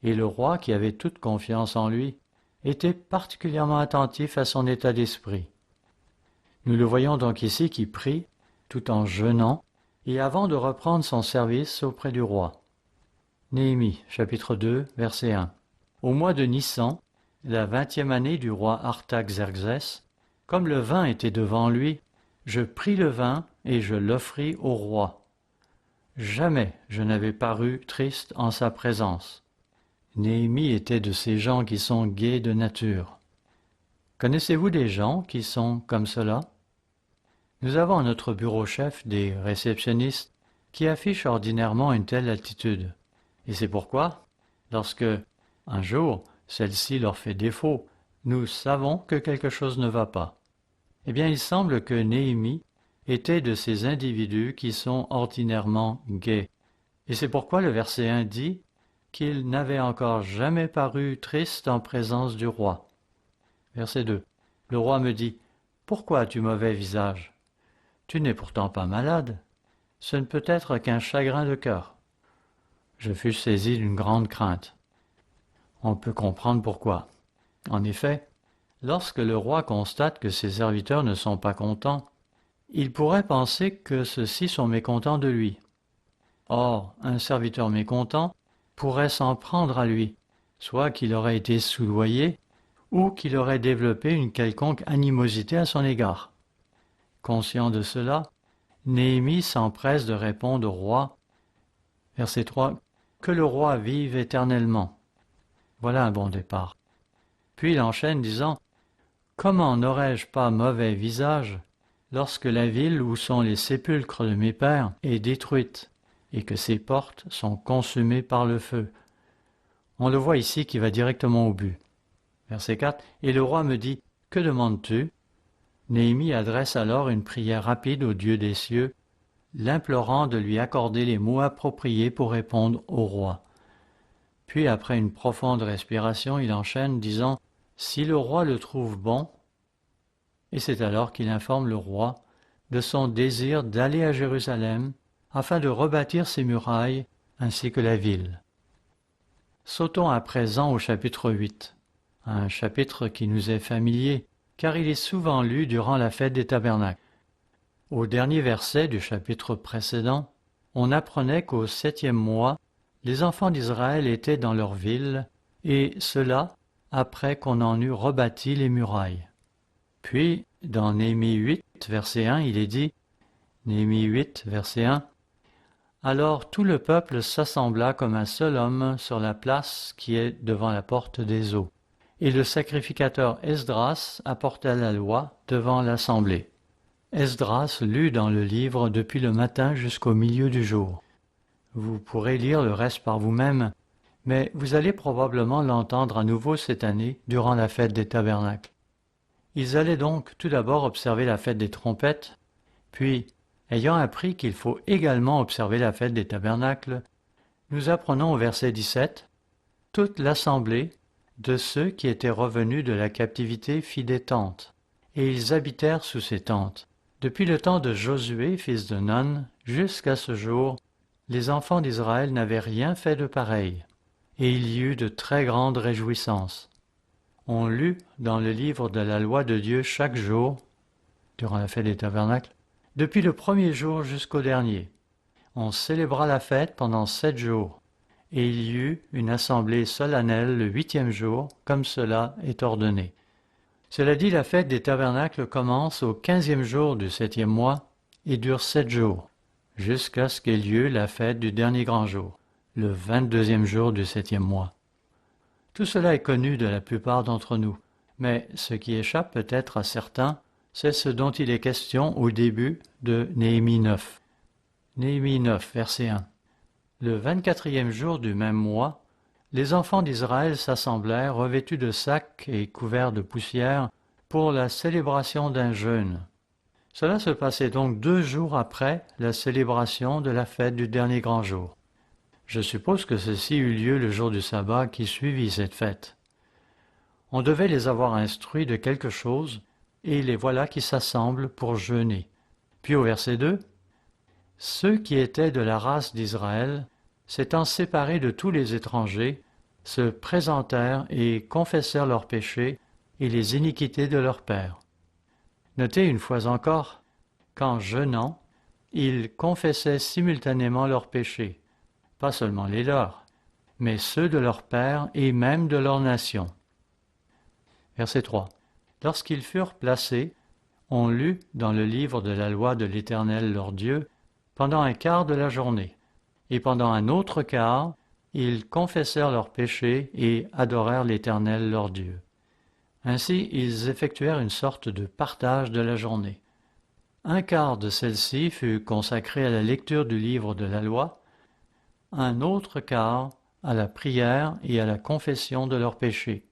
et le roi, qui avait toute confiance en lui, était particulièrement attentif à son état d'esprit. Nous le voyons donc ici qui prie, tout en jeûnant, et avant de reprendre son service auprès du roi. Néhémie, chapitre 2, verset 1. Au mois de Nissan, la 20e année du roi Artaxerxès, comme le vin était devant lui, je pris le vin et je l'offris au roi. Jamais je n'avais paru triste en sa présence. Néhémie était de ces gens qui sont gais de nature. Connaissez-vous des gens qui sont comme cela? Nous avons à notre bureau-chef des réceptionnistes qui affichent ordinairement une telle attitude. Et c'est pourquoi, lorsque, un jour, celle-ci leur fait défaut, nous savons que quelque chose ne va pas. Eh bien, il semble que Néhémie était de ces individus qui sont ordinairement gais. Et c'est pourquoi le verset 1 dit qu'il n'avait encore jamais paru triste en présence du roi. Verset 2. Le roi me dit, « Pourquoi as-tu mauvais visage? Tu n'es pourtant pas malade. Ce ne peut être qu'un chagrin de cœur. » Je fus saisi d'une grande crainte. On peut comprendre pourquoi. En effet, lorsque le roi constate que ses serviteurs ne sont pas contents, il pourrait penser que ceux-ci sont mécontents de lui. Or, un serviteur mécontent pourrait s'en prendre à lui, soit qu'il aurait été soudoyé, ou qu'il aurait développé une quelconque animosité à son égard. Conscient de cela, Néhémie s'empresse de répondre au roi, verset 3, « Que le roi vive éternellement. » Voilà un bon départ. Puis il enchaîne disant, « Comment n'aurais-je pas mauvais visage lorsque la ville où sont les sépulcres de mes pères est détruite et que ses portes sont consumées par le feu. » On le voit ici qui va directement au but. Verset 4, « Et le roi me dit, « Que demandes-tu » Néhémie adresse alors une prière rapide au Dieu des cieux, l'implorant de lui accorder les mots appropriés pour répondre au roi. Puis, après une profonde respiration, il enchaîne, disant « Si le roi le trouve bon », et c'est alors qu'il informe le roi de son désir d'aller à Jérusalem afin de rebâtir ses murailles ainsi que la ville. Sautons à présent au chapitre 8. un chapitre qui nous est familier, car il est souvent lu durant la fête des tabernacles. Au dernier verset du chapitre précédent, on apprenait qu'au 7e mois, les enfants d'Israël étaient dans leur ville, et cela après qu'on en eût rebâti les murailles. Puis, dans Néhémie 8, verset 1, il est dit, Néhémie 8, verset 1, « Alors tout le peuple s'assembla comme un seul homme sur la place qui est devant la porte des eaux. Et le sacrificateur Esdras apporta la loi devant l'assemblée. Esdras lut dans le livre depuis le matin jusqu'au milieu du jour. Vous pourrez lire le reste par vous-même, mais vous allez probablement l'entendre à nouveau cette année durant la fête des tabernacles. Ils allaient donc tout d'abord observer la fête des trompettes, puis, ayant appris qu'il faut également observer la fête des tabernacles, nous apprenons au verset 17, « Toute l'assemblée de ceux qui étaient revenus de la captivité fit des tentes, et ils habitèrent sous ces tentes. Depuis le temps de Josué, fils de Nun, jusqu'à ce jour, les enfants d'Israël n'avaient rien fait de pareil, et il y eut de très grandes réjouissances. On lut dans le livre de la loi de Dieu chaque jour, durant la fête des tabernacles, depuis le premier jour jusqu'au dernier. On célébra la fête pendant 7 jours, et il y eut une assemblée solennelle le 8e jour, comme cela est ordonné. Cela dit, la fête des tabernacles commence au 15e jour du 7e mois et dure 7 jours, jusqu'à ce qu'ait lieu la fête du dernier grand jour, le 22e jour du 7e mois. Tout cela est connu de la plupart d'entre nous, mais ce qui échappe peut-être à certains, c'est ce dont il est question au début de Néhémie 9. Néhémie 9, verset 1. Le 24e jour du même mois, les enfants d'Israël s'assemblèrent revêtus de sacs et couverts de poussière pour la célébration d'un jeûne. Cela se passait donc 2 jours après la célébration de la fête du dernier grand jour. Je suppose que ceci eut lieu le jour du sabbat qui suivit cette fête. On devait les avoir instruits de quelque chose, et les voilà qui s'assemblent pour jeûner. Puis au verset 2, « Ceux qui étaient de la race d'Israël, s'étant séparés de tous les étrangers, se présentèrent et confessèrent leurs péchés et les iniquités de leurs pères. » Notez une fois encore qu'en jeûnant, ils confessaient simultanément leurs péchés, pas seulement les leurs, mais ceux de leurs pères et même de leur nation. Verset 3. Lorsqu'ils furent placés, on lut dans le livre de la loi de l'Éternel leur Dieu pendant un quart de la journée, et pendant un autre quart, ils confessèrent leurs péchés et adorèrent l'Éternel leur Dieu. Ainsi, ils effectuèrent une sorte de partage de la journée. Un quart de celle-ci fut consacré à la lecture du livre de la loi, un autre quart à la prière et à la confession de leurs péchés.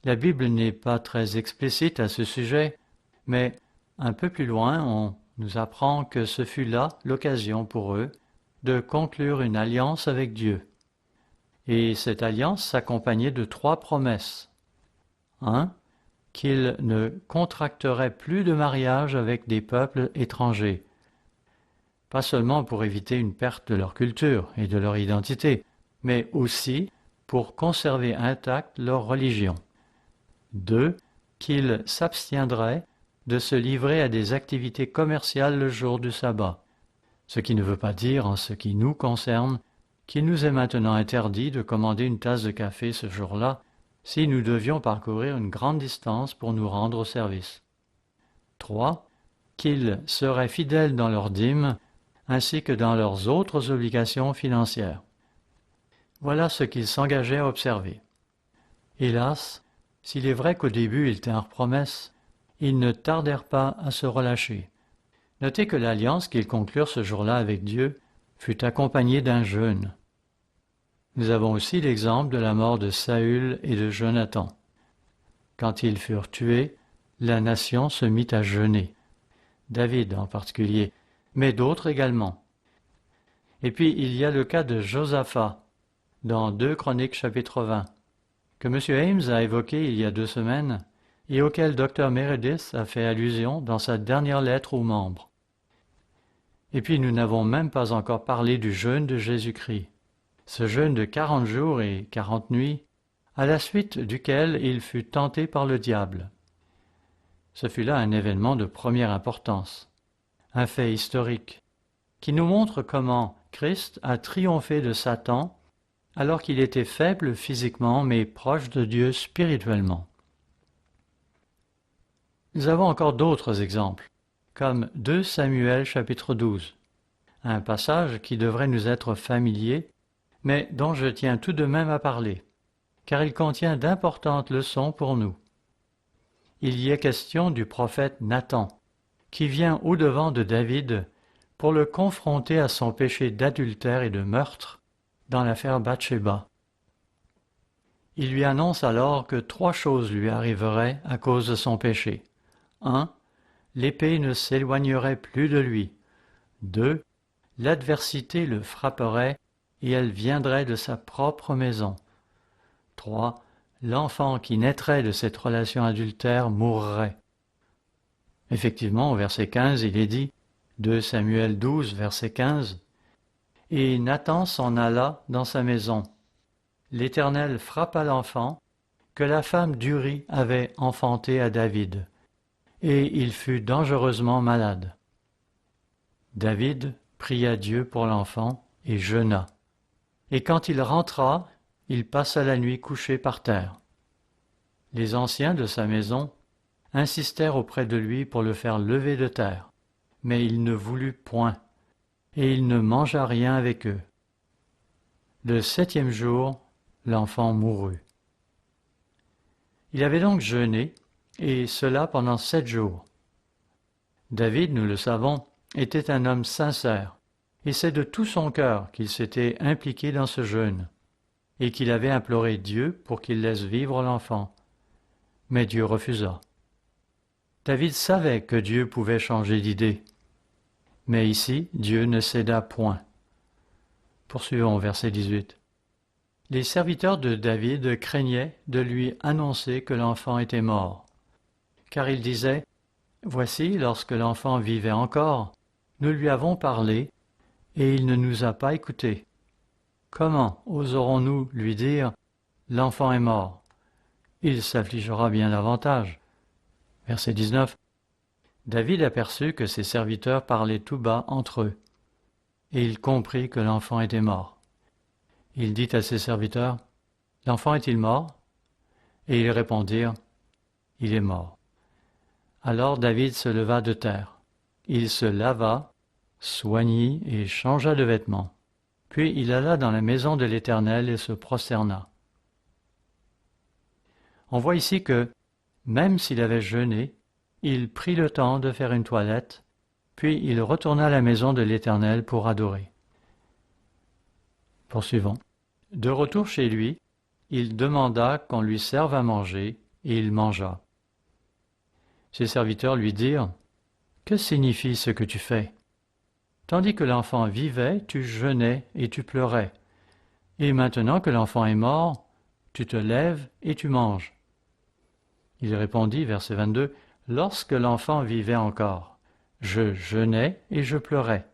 La Bible n'est pas très explicite à ce sujet, mais un peu plus loin, on nous apprend que ce fut là l'occasion pour eux de conclure une alliance avec Dieu. Et cette alliance s'accompagnait de 3 promesses. 1. Qu'ils ne contracteraient plus de mariage avec des peuples étrangers, pas seulement pour éviter une perte de leur culture et de leur identité, mais aussi pour conserver intacte leur religion. 2. Qu'ils s'abstiendraient de se livrer à des activités commerciales le jour du sabbat, ce qui ne veut pas dire, en ce qui nous concerne, qu'il nous est maintenant interdit de commander une tasse de café ce jour-là si nous devions parcourir une grande distance pour nous rendre au service. 3. Qu'ils seraient fidèles dans leurs dîmes ainsi que dans leurs autres obligations financières. Voilà ce qu'ils s'engageaient à observer. Hélas, s'il est vrai qu'au début ils tinrent promesse, ils ne tardèrent pas à se relâcher. Notez que l'alliance qu'ils conclurent ce jour-là avec Dieu fut accompagnée d'un jeûne. Nous avons aussi l'exemple de la mort de Saül et de Jonathan. Quand ils furent tués, la nation se mit à jeûner. David en particulier, mais d'autres également. Et puis il y a le cas de Josaphat, dans 2 Chroniques chapitre 20, que M. Ames a évoqué il y a 2 semaines, et auquel Dr Meredith a fait allusion dans sa dernière lettre aux membres. Et puis nous n'avons même pas encore parlé du jeûne de Jésus-Christ. Ce jeûne de 40 jours et 40 nuits à la suite duquel il fut tenté par le diable. Ce fut là un événement de première importance, un fait historique, qui nous montre comment Christ a triomphé de Satan alors qu'il était faible physiquement mais proche de Dieu spirituellement. Nous avons encore d'autres exemples, comme 2 Samuel chapitre 12, un passage qui devrait nous être familier, mais dont je tiens tout de même à parler, car il contient d'importantes leçons pour nous. Il y est question du prophète Nathan, qui vient au-devant de David pour le confronter à son péché d'adultère et de meurtre dans l'affaire Bathsheba. Il lui annonce alors que 3 choses lui arriveraient à cause de son péché. 1. L'épée ne s'éloignerait plus de lui. 2. L'adversité le frapperait et elle viendrait de sa propre maison. 3. L'enfant qui naîtrait de cette relation adultère mourrait. Effectivement, au verset 15, il est dit, 2 Samuel 12, verset 15, « Et Nathan s'en alla dans sa maison. L'Éternel frappa l'enfant que la femme d'Uri avait enfanté à David, et il fut dangereusement malade. David pria Dieu pour l'enfant et jeûna. Et quand il rentra, il passa la nuit couché par terre. Les anciens de sa maison insistèrent auprès de lui pour le faire lever de terre, mais il ne voulut point, et il ne mangea rien avec eux. Le 7e jour, l'enfant mourut. Il avait donc jeûné, et cela pendant 7 jours. David, nous le savons, était un homme sincère, et c'est de tout son cœur qu'il s'était impliqué dans ce jeûne, et qu'il avait imploré Dieu pour qu'il laisse vivre l'enfant. Mais Dieu refusa. David savait que Dieu pouvait changer d'idée, mais ici, Dieu ne céda point. Poursuivons au verset 18. Les serviteurs de David craignaient de lui annoncer que l'enfant était mort, car ils disaient, « Voici, lorsque l'enfant vivait encore, nous lui avons parlé, et il ne nous a pas écoutés. Comment oserons-nous lui dire, « L'enfant est mort » Il s'affligera bien davantage. Verset 19. David aperçut que ses serviteurs parlaient tout bas entre eux, et il comprit que l'enfant était mort. Il dit à ses serviteurs, « L'enfant est-il mort ?» Et ils répondirent, « Il est mort. » Alors David se leva de terre. Il se lava, soignit et changea de vêtements. Puis il alla dans la maison de l'Éternel et se prosterna. On voit ici que, même s'il avait jeûné, il prit le temps de faire une toilette, puis il retourna à la maison de l'Éternel pour adorer. Poursuivons. De retour chez lui, il demanda qu'on lui serve à manger, et il mangea. Ses serviteurs lui dirent, « Que signifie ce que tu fais? Tandis que l'enfant vivait, tu jeûnais et tu pleurais. Et maintenant que l'enfant est mort, tu te lèves et tu manges. » Il répondit, verset 22, « Lorsque l'enfant vivait encore, je jeûnais et je pleurais,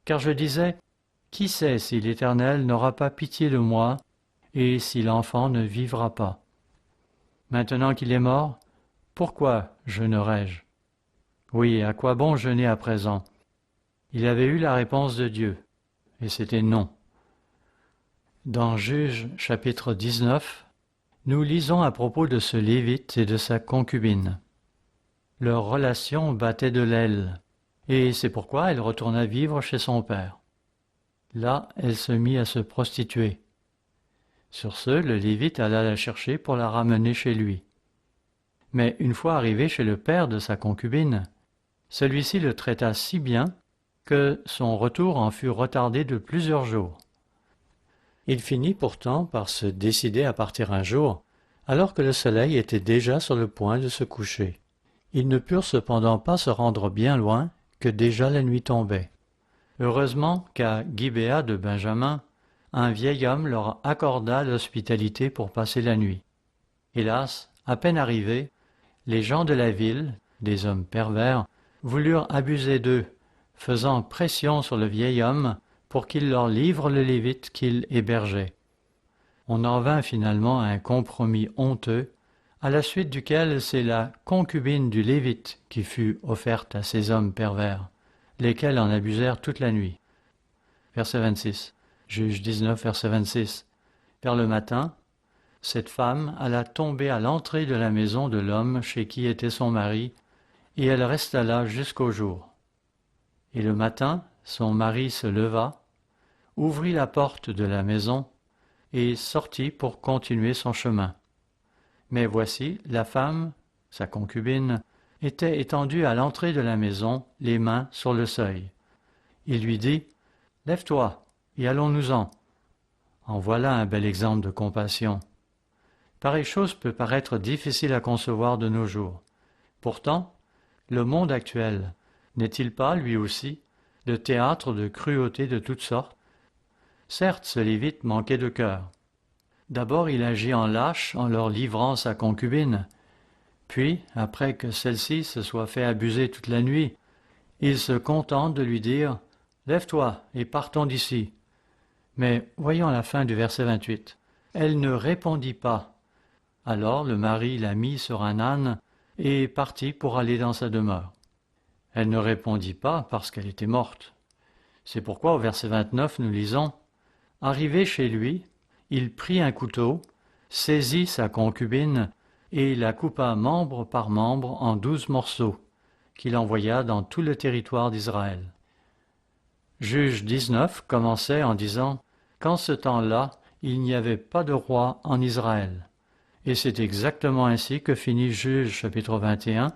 car je disais, « Qui sait si l'Éternel n'aura pas pitié de moi et si l'enfant ne vivra pas? Maintenant qu'il est mort, pourquoi jeûnerais-je? Oui, à quoi bon jeûner à présent? » Il avait eu la réponse de Dieu, et c'était non. Dans Juges chapitre 19, nous lisons à propos de ce Lévite et de sa concubine. Leur relation battait de l'aile, et c'est pourquoi elle retourna vivre chez son père. Là, elle se mit à se prostituer. Sur ce, le Lévite alla la chercher pour la ramener chez lui. Mais une fois arrivé chez le père de sa concubine, celui-ci le traita si bien que son retour en fut retardé de plusieurs jours. Il finit pourtant par se décider à partir un jour, alors que le soleil était déjà sur le point de se coucher. Ils ne purent cependant pas se rendre bien loin, que déjà la nuit tombait. Heureusement qu'à Gibéa de Benjamin, un vieil homme leur accorda l'hospitalité pour passer la nuit. Hélas, à peine arrivés, les gens de la ville, des hommes pervers, voulurent abuser d'eux, faisant pression sur le vieil homme pour qu'il leur livre le Lévite qu'il hébergeait. On en vint finalement à un compromis honteux, à la suite duquel c'est la concubine du Lévite qui fut offerte à ces hommes pervers, lesquels en abusèrent toute la nuit. Verset 26. Juge 19, verset 26. Vers le matin, cette femme alla tomber à l'entrée de la maison de l'homme chez qui était son mari, et elle resta là jusqu'au jour. Et le matin, son mari se leva, ouvrit la porte de la maison, et sortit pour continuer son chemin. Mais voici, la femme, sa concubine, était étendue à l'entrée de la maison, les mains sur le seuil. Il lui dit « Lève-toi, et allons-nous-en. » En voilà un bel exemple de compassion. Pareille chose peut paraître difficile à concevoir de nos jours. Pourtant, le monde actuel n'est-il pas, lui aussi, de théâtre de cruauté de toutes sortes? Certes, ce Lévite manquait de cœur. D'abord, il agit en lâche en leur livrant sa concubine. Puis, après que celle-ci se soit fait abuser toute la nuit, il se contente de lui dire « Lève-toi et partons d'ici. » Mais voyons la fin du verset 28. Elle ne répondit pas. Alors le mari la mit sur un âne et partit pour aller dans sa demeure. Elle ne répondit pas parce qu'elle était morte. C'est pourquoi au verset 29 nous lisons « Arrivé chez lui, il prit un couteau, saisit sa concubine et la coupa membre par membre en 12 morceaux, qu'il envoya dans tout le territoire d'Israël. » Juge 19 commençait en disant « Qu'en ce temps-là, il n'y avait pas de roi en Israël. » Et c'est exactement ainsi que finit Juge chapitre 21,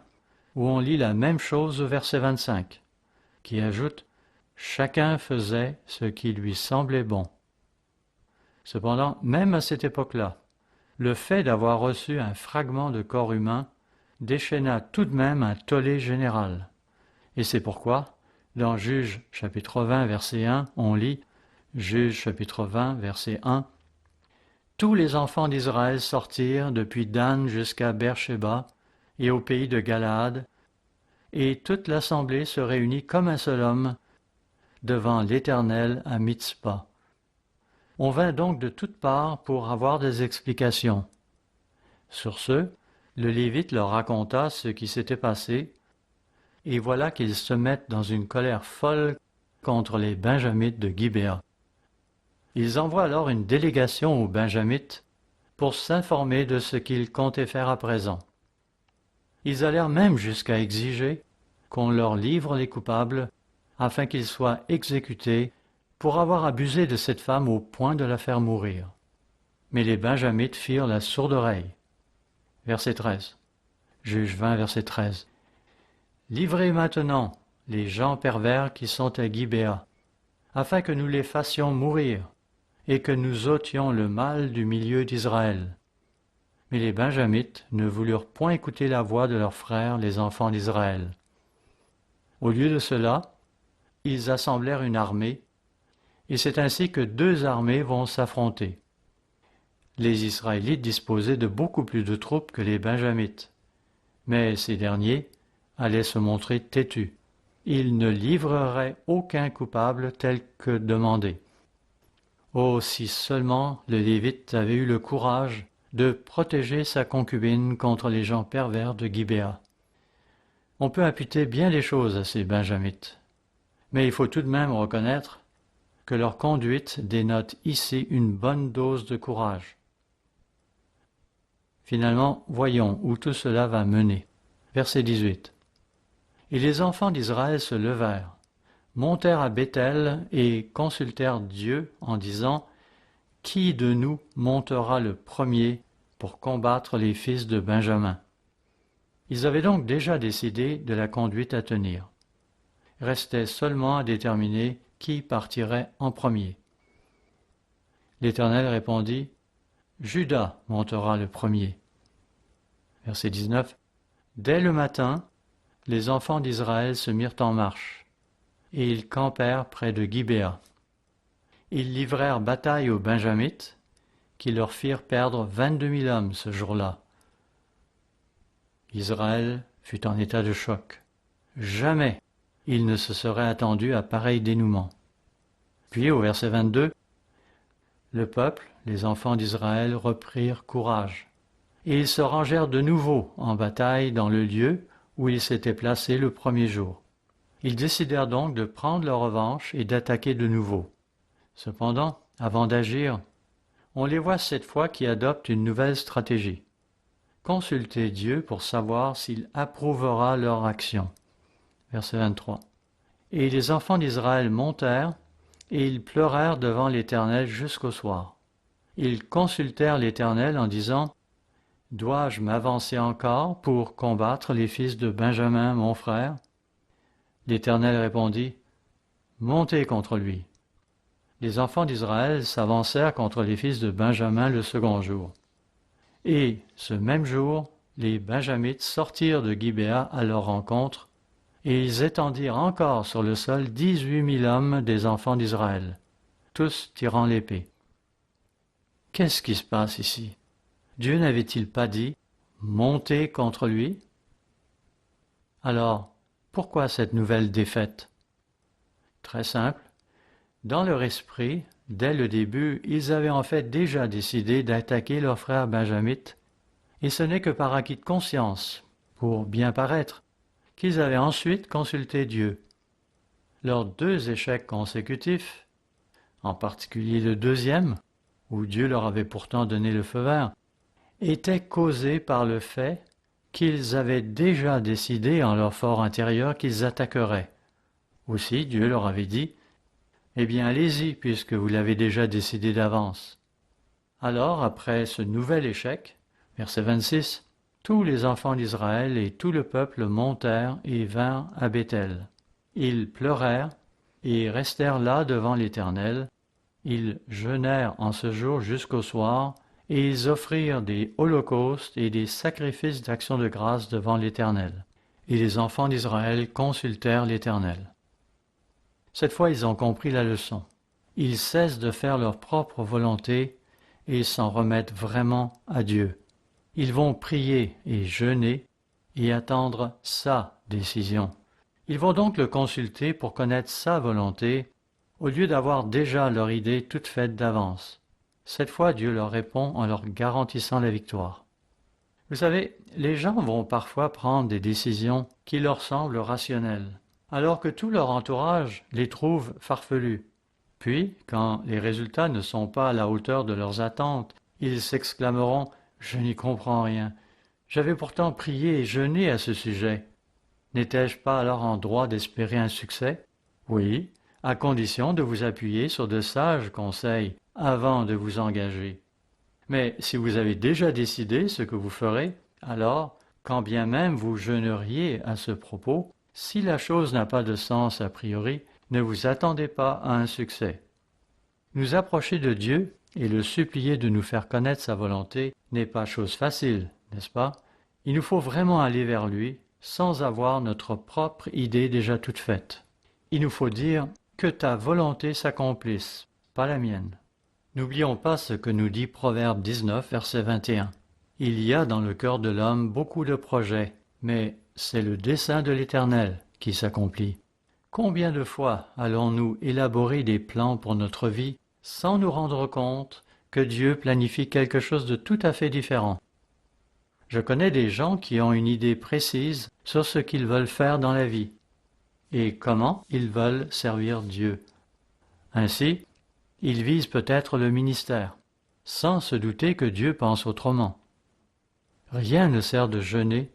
où on lit la même chose au verset 25, qui ajoute « Chacun faisait ce qui lui semblait bon. » Cependant, même à cette époque-là, le fait d'avoir reçu un fragment de corps humain déchaîna tout de même un tollé général. Et c'est pourquoi, dans Juge chapitre 20, verset 1, on lit Juge chapitre 20, verset 1, « Tous les enfants d'Israël sortirent depuis Dan jusqu'à Beersheba et au pays de Galaad, et toute l'assemblée se réunit comme un seul homme devant l'Éternel à Mitzpa. » On vint donc de toutes parts pour avoir des explications. Sur ce, le Lévite leur raconta ce qui s'était passé, et voilà qu'ils se mettent dans une colère folle contre les Benjamites de Gibéa. Ils envoient alors une délégation aux Benjamites pour s'informer de ce qu'ils comptaient faire à présent. Ils allèrent même jusqu'à exiger qu'on leur livre les coupables afin qu'ils soient exécutés pour avoir abusé de cette femme au point de la faire mourir. Mais les Benjamites firent la sourde oreille. Verset 13. Juge 20, verset 13. « Livrez maintenant les gens pervers qui sont à Gibéa, afin que nous les fassions mourir, et que nous ôtions le mal du milieu d'Israël. » Mais les Benjamites ne voulurent point écouter la voix de leurs frères, les enfants d'Israël. Au lieu de cela, ils assemblèrent une armée, et c'est ainsi que deux armées vont s'affronter. Les Israélites disposaient de beaucoup plus de troupes que les Benjamites, mais ces derniers allaient se montrer têtus. Ils ne livreraient aucun coupable tel que demandé. Oh, si seulement le Lévite avait eu le courage de protéger sa concubine contre les gens pervers de Gibéa. On peut imputer bien des choses à ces Benjamites, mais il faut tout de même reconnaître que leur conduite dénote ici une bonne dose de courage. Finalement, voyons où tout cela va mener. Verset 18. « Et les enfants d'Israël se levèrent, montèrent à Béthel et consultèrent Dieu en disant « Qui de nous montera le premier pour combattre les fils de Benjamin ?» Ils avaient donc déjà décidé de la conduite à tenir. Restait seulement à déterminer qui partirait en premier. L'Éternel répondit « Juda montera le premier. » Verset 19. « Dès le matin, les enfants d'Israël se mirent en marche, et ils campèrent près de Gibéa. Ils livrèrent bataille aux Benjamites, qui leur firent perdre 22 000 hommes ce jour-là. Israël fut en état de choc. Jamais il ne se serait attendu à pareil dénouement. Puis au verset 22, le peuple, les enfants d'Israël reprirent courage, et ils se rangèrent de nouveau en bataille dans le lieu où ils s'étaient placés le premier jour. Ils décidèrent donc de prendre leur revanche et d'attaquer de nouveau. Cependant, avant d'agir, on les voit cette fois qui adoptent une nouvelle stratégie. Consulter Dieu pour savoir s'il approuvera leur action. Verset 23. Et les enfants d'Israël montèrent, et ils pleurèrent devant l'Éternel jusqu'au soir. Ils consultèrent l'Éternel en disant, « Dois-je m'avancer encore pour combattre les fils de Benjamin, mon frère ?» L'Éternel répondit, « Montez contre lui. » Les enfants d'Israël s'avancèrent contre les fils de Benjamin le second jour. Et ce même jour, les Benjamites sortirent de Gibéa à leur rencontre, et ils étendirent encore sur le sol 18 000 hommes des enfants d'Israël, tous tirant l'épée. Qu'est-ce qui se passe ici? Dieu n'avait-il pas dit « Montez contre lui » ? Alors, pourquoi cette nouvelle défaite? Très simple. Dans leur esprit, dès le début, ils avaient en fait déjà décidé d'attaquer leurs frères benjamites, et ce n'est que par acquis de conscience, pour bien paraître, qu'ils avaient ensuite consulté Dieu. Leurs 2 échecs consécutifs, en particulier le deuxième, où Dieu leur avait pourtant donné le feu vert, étaient causés par le fait qu'ils avaient déjà décidé en leur fort intérieur qu'ils attaqueraient. Aussi, Dieu leur avait dit, « Eh bien, allez-y, puisque vous l'avez déjà décidé d'avance. » Alors, après ce nouvel échec, verset 26, tous les enfants d'Israël et tout le peuple montèrent et vinrent à Béthel. Ils pleurèrent et restèrent là devant l'Éternel. Ils jeûnèrent en ce jour jusqu'au soir, et ils offrirent des holocaustes et des sacrifices d'action de grâce devant l'Éternel. Et les enfants d'Israël consultèrent l'Éternel. Cette fois, ils ont compris la leçon. Ils cessent de faire leur propre volonté et s'en remettent vraiment à Dieu. Ils vont prier et jeûner et attendre sa décision. Ils vont donc le consulter pour connaître sa volonté, au lieu d'avoir déjà leur idée toute faite d'avance. Cette fois, Dieu leur répond en leur garantissant la victoire. Vous savez, les gens vont parfois prendre des décisions qui leur semblent rationnelles, alors que tout leur entourage les trouve farfelus. Puis, quand les résultats ne sont pas à la hauteur de leurs attentes, ils s'exclameront « Je n'y comprends rien. J'avais pourtant prié et jeûné à ce sujet. N'étais-je pas alors en droit d'espérer un succès? Oui, à condition de vous appuyer sur de sages conseils avant de vous engager. Mais si vous avez déjà décidé ce que vous ferez, alors, quand bien même vous jeûneriez à ce propos, si la chose n'a pas de sens a priori, ne vous attendez pas à un succès. Nous approcher de Dieu et le supplier de nous faire connaître sa volonté n'est pas chose facile, n'est-ce pas? Il nous faut vraiment aller vers lui sans avoir notre propre idée déjà toute faite. Il nous faut dire « Que ta volonté s'accomplisse, pas la mienne ». N'oublions pas ce que nous dit Proverbe 19, verset 21. Il y a dans le cœur de l'homme beaucoup de projets, mais c'est le dessein de l'Éternel qui s'accomplit. Combien de fois allons-nous élaborer des plans pour notre vie sans nous rendre compte que Dieu planifie quelque chose de tout à fait différent? Je connais des gens qui ont une idée précise sur ce qu'ils veulent faire dans la vie et comment ils veulent servir Dieu. Ainsi, ils visent peut-être le ministère, sans se douter que Dieu pense autrement. Rien ne sert de jeûner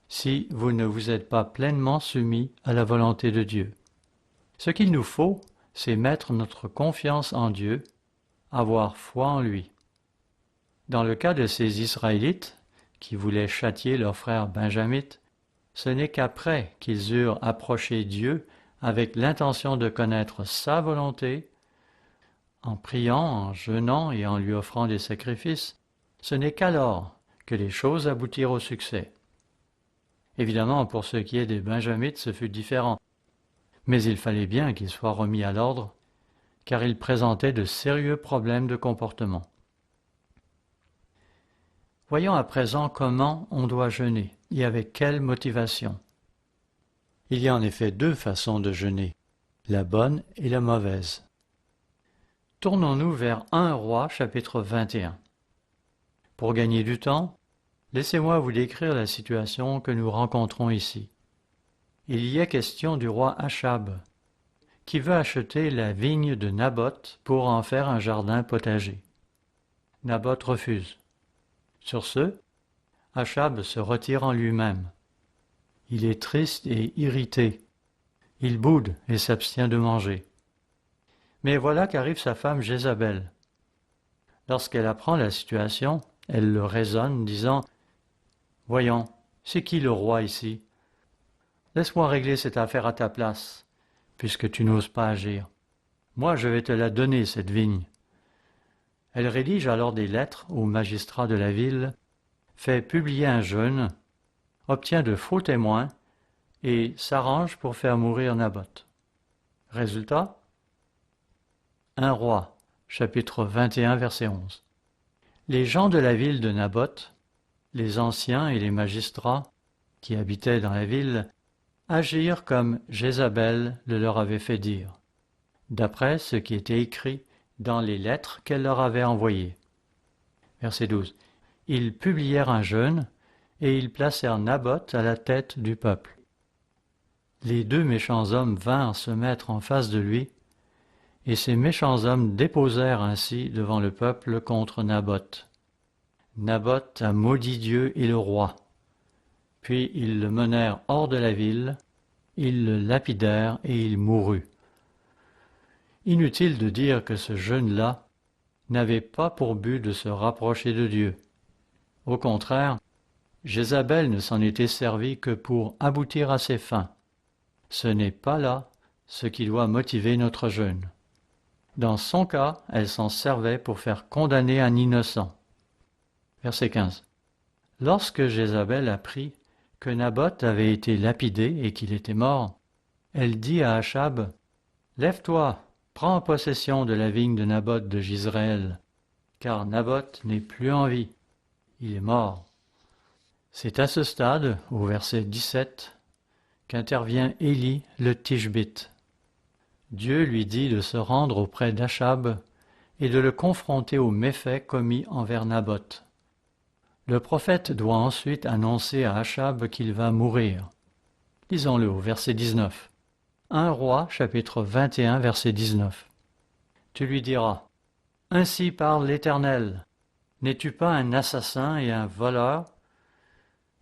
si vous ne vous êtes pas pleinement soumis à la volonté de Dieu. Ce qu'il nous faut, c'est mettre notre confiance en Dieu, avoir foi en lui. Dans le cas de ces Israélites, qui voulaient châtier leurs frères benjamites, ce n'est qu'après qu'ils eurent approché Dieu avec l'intention de connaître sa volonté, en priant, en jeûnant et en lui offrant des sacrifices, ce n'est qu'alors que les choses aboutirent au succès. Évidemment, pour ce qui est des benjamites, ce fut différent, mais il fallait bien qu'ils soient remis à l'ordre, car ils présentaient de sérieux problèmes de comportement. Voyons à présent comment on doit jeûner et avec quelle motivation. Il y a en effet 2 façons de jeûner, la bonne et la mauvaise. Tournons-nous vers 1 Roi chapitre 21. Pour gagner du temps, laissez-moi vous décrire la situation que nous rencontrons ici. Il y est question du roi Achab, qui veut acheter la vigne de Naboth pour en faire un jardin potager. Naboth refuse. Sur ce, Achab se retire en lui-même. Il est triste et irrité. Il boude et s'abstient de manger. Mais voilà qu'arrive sa femme Jézabel. Lorsqu'elle apprend la situation, elle le raisonne, disant « Voyons, c'est qui le roi ici? Laisse-moi régler cette affaire à ta place, puisque tu n'oses pas agir. Moi, je vais te la donner, cette vigne. » Elle rédige alors des lettres aux magistrats de la ville, fait publier un jeûne, obtient de faux témoins et s'arrange pour faire mourir Naboth. Résultat, 1 Roi, chapitre 21, verset 11. Les gens de la ville de Naboth, les anciens et les magistrats qui habitaient dans la ville, agirent comme Jézabel le leur avait fait dire, d'après ce qui était écrit dans les lettres qu'elle leur avait envoyées. Verset 12. Ils publièrent un jeûne et ils placèrent Naboth à la tête du peuple. Les deux méchants hommes vinrent se mettre en face de lui, et ces méchants hommes déposèrent ainsi devant le peuple contre Naboth. Naboth a maudit Dieu et le roi. Puis ils le menèrent hors de la ville, ils le lapidèrent et il mourut. Inutile de dire que ce jeûne-là n'avait pas pour but de se rapprocher de Dieu. Au contraire, Jézabel ne s'en était servie que pour aboutir à ses fins. Ce n'est pas là ce qui doit motiver notre jeûne. Dans son cas, elle s'en servait pour faire condamner un innocent. Verset 15. Lorsque Jézabel apprit que Naboth avait été lapidé et qu'il était mort, elle dit à Achab, « Lève-toi, prends possession de la vigne de Naboth de Jizréel, car Naboth n'est plus en vie, il est mort. » C'est à ce stade, au verset 17, qu'intervient Élie le Tishbite. Dieu lui dit de se rendre auprès d'Achab et de le confronter aux méfaits commis envers Naboth. Le prophète doit ensuite annoncer à Achab qu'il va mourir. Lisons-le au verset 19. 1 Roi, chapitre 21, verset 19. Tu lui diras, « Ainsi parle l'Éternel, n'es-tu pas un assassin et un voleur ?»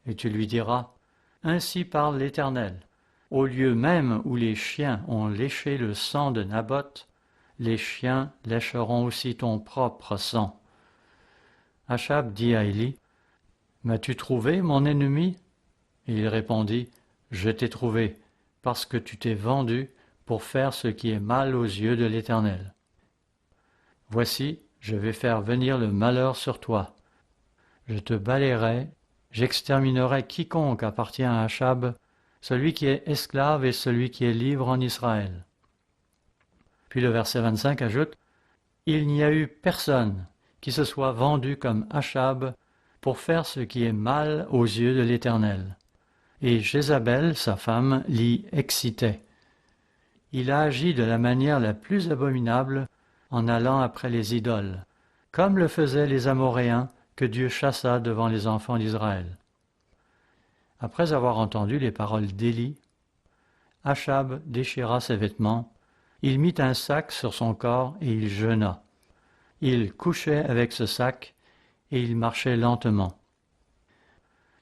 Et tu lui diras, « Ainsi parle l'Éternel, au lieu même où les chiens ont léché le sang de Naboth, les chiens lécheront aussi ton propre sang. » Achab dit à Élie, « M'as-tu trouvé, mon ennemi ?» Et il répondit, « Je t'ai trouvé, parce que tu t'es vendu pour faire ce qui est mal aux yeux de l'Éternel. Voici, je vais faire venir le malheur sur toi. Je te balayerai, j'exterminerai quiconque appartient à Achab, celui qui est esclave et celui qui est libre en Israël. » Puis le verset 25 ajoute, « Il n'y a eu personne qui se soit vendu comme Achab pour faire ce qui est mal aux yeux de l'Éternel. » Et Jézabel, sa femme, l'y excitait. Il a agi de la manière la plus abominable en allant après les idoles, comme le faisaient les Amoréens que Dieu chassa devant les enfants d'Israël. Après avoir entendu les paroles d'Élie, Achab déchira ses vêtements, il mit un sac sur son corps et il jeûna. Il couchait avec ce sac et il marchait lentement.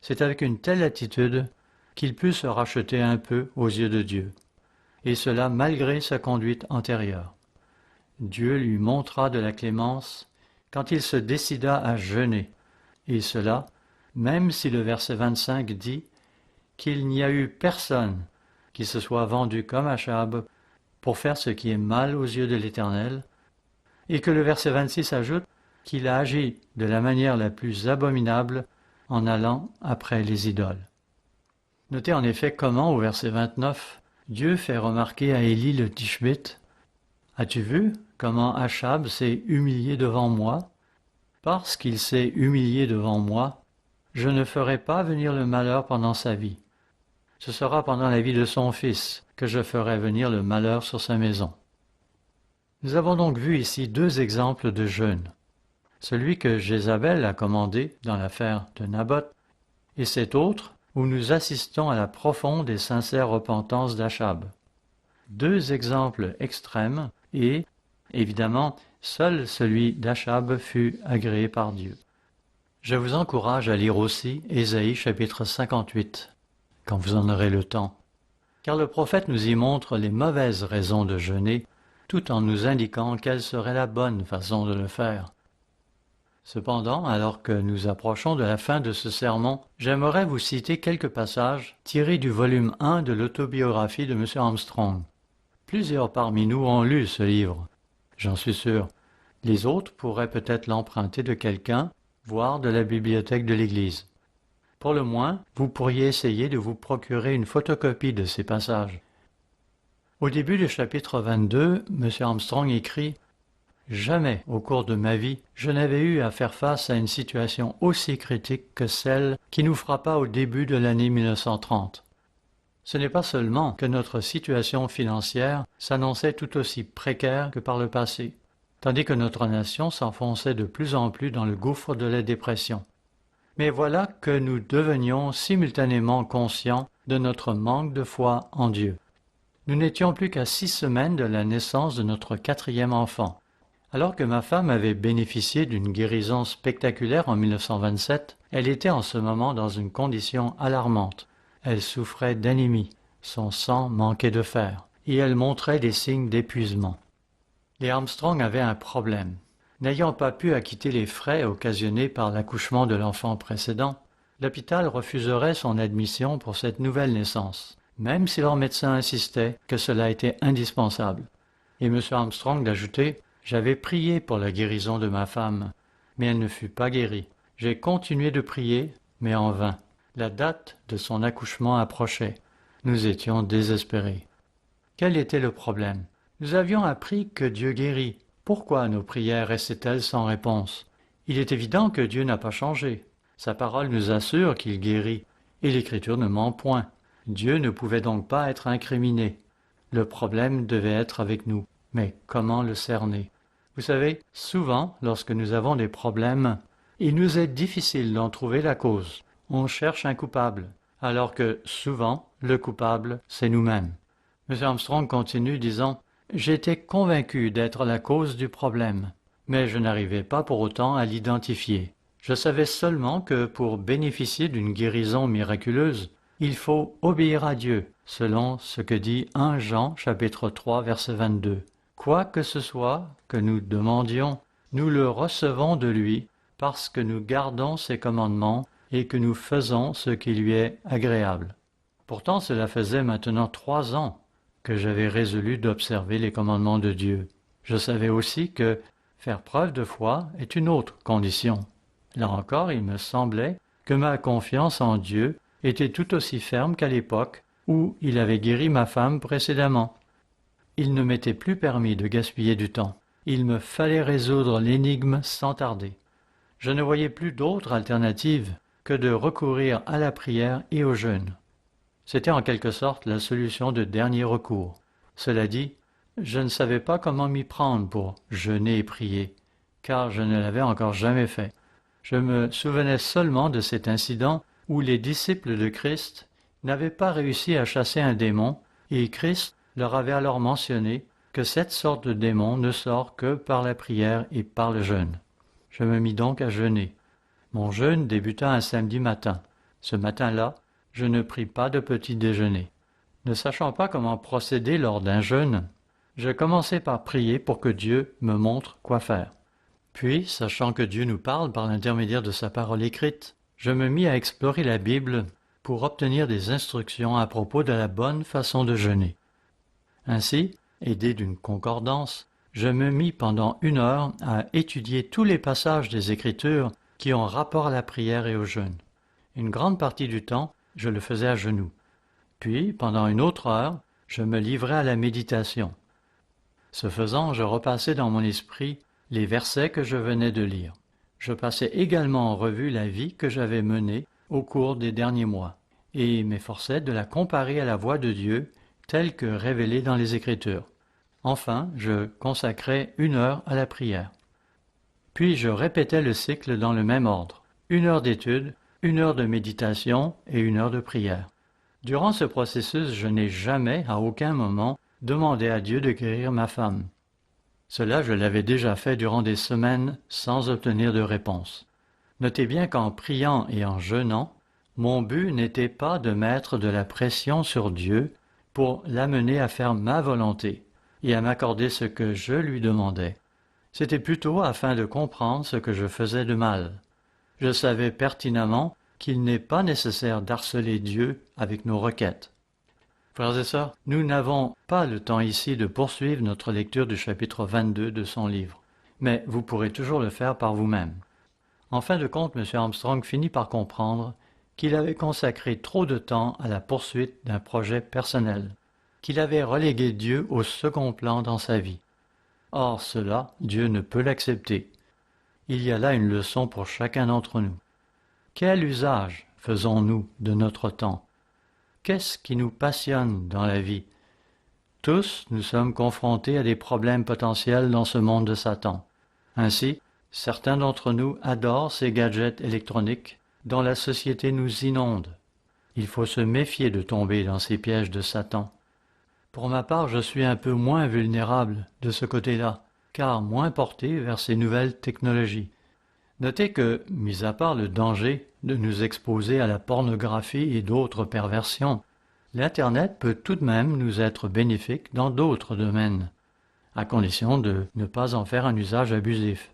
C'est avec une telle attitude qu'il put se racheter un peu aux yeux de Dieu, et cela malgré sa conduite antérieure. Dieu lui montra de la clémence quand il se décida à jeûner, et cela, même si le verset 25 dit qu'il n'y a eu personne qui se soit vendu comme Achab pour faire ce qui est mal aux yeux de l'Éternel, et que le verset 26 ajoute qu'il a agi de la manière la plus abominable en allant après les idoles. Notez en effet comment, au verset 29, Dieu fait remarquer à Élie le Tishbite, « As-tu vu comment Achab s'est humilié devant moi? Parce qu'il s'est humilié devant moi, je ne ferai pas venir le malheur pendant sa vie. Ce sera pendant la vie de son fils que je ferai venir le malheur sur sa maison. » Nous avons donc vu ici deux exemples de jeûne. Celui que Jézabel a commandé dans l'affaire de Naboth, et cet autre où nous assistons à la profonde et sincère repentance d'Achab. Deux exemples extrêmes et, évidemment, seul celui d'Achab fut agréé par Dieu. Je vous encourage à lire aussi Ésaïe chapitre 58, quand vous en aurez le temps, car le prophète nous y montre les mauvaises raisons de jeûner, tout en nous indiquant quelle serait la bonne façon de le faire. Cependant, alors que nous approchons de la fin de ce sermon, j'aimerais vous citer quelques passages tirés du volume 1 de l'autobiographie de M. Armstrong. Plusieurs parmi nous ont lu ce livre, j'en suis sûr. Les autres pourraient peut-être l'emprunter de quelqu'un, voire de la bibliothèque de l'Église. Pour le moins, vous pourriez essayer de vous procurer une photocopie de ces passages. Au début du chapitre 22, M. Armstrong écrit « Jamais, au cours de ma vie, je n'avais eu à faire face à une situation aussi critique que celle qui nous frappa au début de l'année 1930. Ce n'est pas seulement que notre situation financière s'annonçait tout aussi précaire que par le passé, tandis que notre nation s'enfonçait de plus en plus dans le gouffre de la dépression. Mais voilà que nous devenions simultanément conscients de notre manque de foi en Dieu. Nous n'étions plus qu'à 6 semaines de la naissance de notre 4e enfant. Alors que ma femme avait bénéficié d'une guérison spectaculaire en 1927, elle était en ce moment dans une condition alarmante. Elle souffrait d'anémie, son sang manquait de fer, et elle montrait des signes d'épuisement. Les Armstrong avaient un problème. N'ayant pas pu acquitter les frais occasionnés par l'accouchement de l'enfant précédent, l'hôpital refuserait son admission pour cette nouvelle naissance, même si leur médecin insistait que cela était indispensable. Et M. Armstrong d'ajouter « J'avais prié pour la guérison de ma femme, mais elle ne fut pas guérie. J'ai continué de prier, mais en vain. La date de son accouchement approchait. Nous étions désespérés. » Quel était le problème? Nous avions appris que Dieu guérit. Pourquoi nos prières restaient-elles sans réponse? Il est évident que Dieu n'a pas changé. Sa parole nous assure qu'il guérit, et l'Écriture ne ment point. Dieu ne pouvait donc pas être incriminé. Le problème devait être avec nous. Mais comment le cerner? Vous savez, souvent, lorsque nous avons des problèmes, il nous est difficile d'en trouver la cause. On cherche un coupable, alors que, souvent, le coupable, c'est nous-mêmes. M. Armstrong continue disant « J'étais convaincu d'être la cause du problème, mais je n'arrivais pas pour autant à l'identifier. Je savais seulement que pour bénéficier d'une guérison miraculeuse, il faut obéir à Dieu, selon ce que dit 1 Jean chapitre 3 verset 22. Quoi que ce soit que nous demandions, nous le recevons de lui parce que nous gardons ses commandements et que nous faisons ce qui lui est agréable. » Pourtant, cela faisait maintenant 3 ans que j'avais résolu d'observer les commandements de Dieu. Je savais aussi que faire preuve de foi est une autre condition. Là encore, il me semblait que ma confiance en Dieu était tout aussi ferme qu'à l'époque où il avait guéri ma femme précédemment. Il ne m'était plus permis de gaspiller du temps. Il me fallait résoudre l'énigme sans tarder. Je ne voyais plus d'autre alternative que de recourir à la prière et au jeûne. C'était en quelque sorte la solution de dernier recours. Cela dit, je ne savais pas comment m'y prendre pour jeûner et prier, car je ne l'avais encore jamais fait. Je me souvenais seulement de cet incident où les disciples de Christ n'avaient pas réussi à chasser un démon, et Christ leur avait alors mentionné que cette sorte de démon ne sort que par la prière et par le jeûne. Je me mis donc à jeûner. Mon jeûne débuta un samedi matin. Ce matin-là, je ne pris pas de petit déjeuner. Ne sachant pas comment procéder lors d'un jeûne, je commençai par prier pour que Dieu me montre quoi faire. Puis, sachant que Dieu nous parle par l'intermédiaire de sa parole écrite, je me mis à explorer la Bible pour obtenir des instructions à propos de la bonne façon de jeûner. Ainsi, aidé d'une concordance, je me mis pendant 1 heure à étudier tous les passages des Écritures qui ont rapport à la prière et au jeûne. Une grande partie du temps, je le faisais à genoux. Puis, pendant 1 autre heure, je me livrais à la méditation. Ce faisant, je repassais dans mon esprit les versets que je venais de lire. Je passais également en revue la vie que j'avais menée au cours des derniers mois, et m'efforçais de la comparer à la voix de Dieu telle que révélée dans les Écritures. Enfin, je consacrais 1 heure à la prière. Puis je répétais le cycle dans le même ordre. 1 heure d'étude, 1 heure de méditation et 1 heure de prière. Durant ce processus, je n'ai jamais, à aucun moment, demandé à Dieu de guérir ma femme. Cela, je l'avais déjà fait durant des semaines sans obtenir de réponse. Notez bien qu'en priant et en jeûnant, mon but n'était pas de mettre de la pression sur Dieu pour l'amener à faire ma volonté et à m'accorder ce que je lui demandais. C'était plutôt afin de comprendre ce que je faisais de mal. Je savais pertinemment qu'il n'est pas nécessaire d'harceler Dieu avec nos requêtes. Frères et sœurs, nous n'avons pas le temps ici de poursuivre notre lecture du chapitre 22 de son livre, mais vous pourrez toujours le faire par vous-même. En fin de compte, M. Armstrong finit par comprendre qu'il avait consacré trop de temps à la poursuite d'un projet personnel, qu'il avait relégué Dieu au second plan dans sa vie. Or, cela, Dieu ne peut l'accepter. Il y a là une leçon pour chacun d'entre nous. Quel usage faisons-nous de notre temps? Qu'est-ce qui nous passionne dans la vie? Tous, nous sommes confrontés à des problèmes potentiels dans ce monde de Satan. Ainsi, certains d'entre nous adorent ces gadgets électroniques dont la société nous inonde. Il faut se méfier de tomber dans ces pièges de Satan. Pour ma part, je suis un peu moins vulnérable de ce côté-là, car moins porté vers ces nouvelles technologies. Notez que, mis à part le danger de nous exposer à la pornographie et d'autres perversions, l'Internet peut tout de même nous être bénéfique dans d'autres domaines, à condition de ne pas en faire un usage abusif.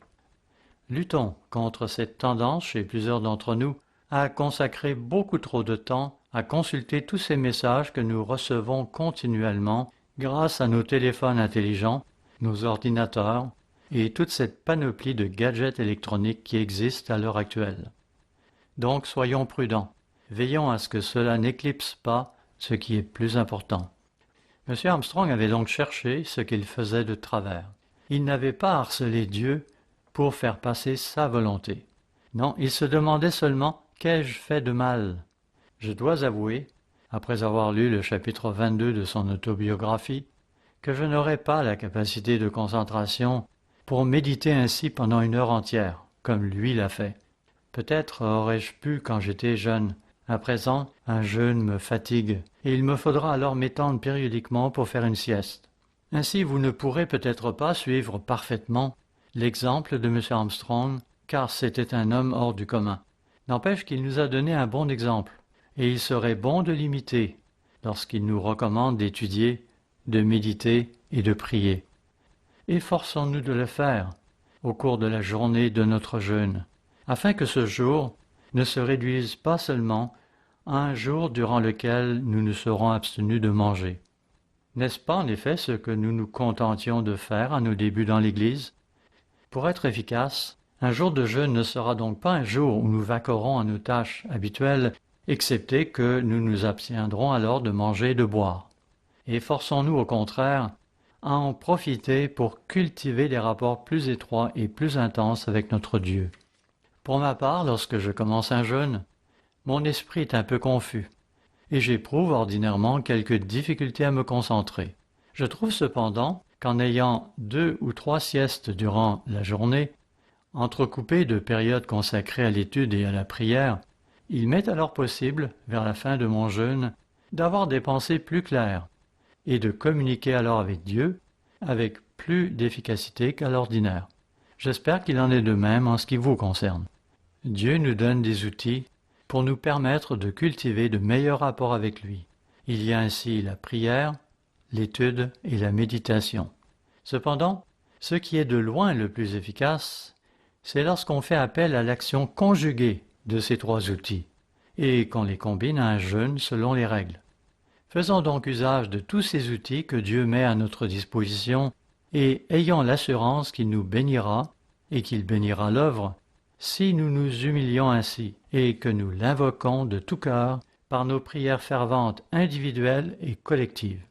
Luttons contre cette tendance chez plusieurs d'entre nous à consacrer beaucoup trop de temps à consulter tous ces messages que nous recevons continuellement grâce à nos téléphones intelligents, nos ordinateurs et toute cette panoplie de gadgets électroniques qui existent à l'heure actuelle. Donc soyons prudents, veillons à ce que cela n'éclipse pas ce qui est plus important. M. Armstrong avait donc cherché ce qu'il faisait de travers. Il n'avait pas harcelé Dieu pour faire passer sa volonté. Non, il se demandait seulement « qu'ai-je fait de mal ?» Je dois avouer, après avoir lu le chapitre 22 de son autobiographie, que je n'aurais pas la capacité de concentration pour méditer ainsi pendant 1 heure entière, comme lui l'a fait. Peut-être aurais-je pu quand j'étais jeune. À présent, un jeûne me fatigue, et il me faudra alors m'étendre périodiquement pour faire une sieste. Ainsi, vous ne pourrez peut-être pas suivre parfaitement l'exemple de M. Armstrong, car c'était un homme hors du commun. N'empêche qu'il nous a donné un bon exemple, et il serait bon de l'imiter lorsqu'il nous recommande d'étudier, de méditer et de prier. Efforçons-nous de le faire au cours de la journée de notre jeûne, afin que ce jour ne se réduise pas seulement à un jour durant lequel nous nous serons abstenus de manger. N'est-ce pas en effet ce que nous nous contentions de faire à nos débuts dans l'Église? Pour être efficace, un jour de jeûne ne sera donc pas un jour où nous vaquerons à nos tâches habituelles, excepté que nous nous abstiendrons alors de manger et de boire. Et forçons-nous au contraire à en profiter pour cultiver des rapports plus étroits et plus intenses avec notre Dieu. Pour ma part, lorsque je commence un jeûne, mon esprit est un peu confus, et j'éprouve ordinairement quelques difficultés à me concentrer. Je trouve cependant qu'en ayant 2 ou 3 siestes durant la journée, entrecoupées de périodes consacrées à l'étude et à la prière, il m'est alors possible, vers la fin de mon jeûne, d'avoir des pensées plus claires et de communiquer alors avec Dieu avec plus d'efficacité qu'à l'ordinaire. J'espère qu'il en est de même en ce qui vous concerne. Dieu nous donne des outils pour nous permettre de cultiver de meilleurs rapports avec lui. Il y a ainsi la prière, l'étude et la méditation. Cependant, ce qui est de loin le plus efficace, c'est lorsqu'on fait appel à l'action conjuguée de ces 3 outils et qu'on les combine à un jeûne selon les règles. Faisons donc usage de tous ces outils que Dieu met à notre disposition et ayons l'assurance qu'il nous bénira et qu'il bénira l'œuvre si nous nous humilions ainsi et que nous l'invoquons de tout cœur par nos prières ferventes individuelles et collectives.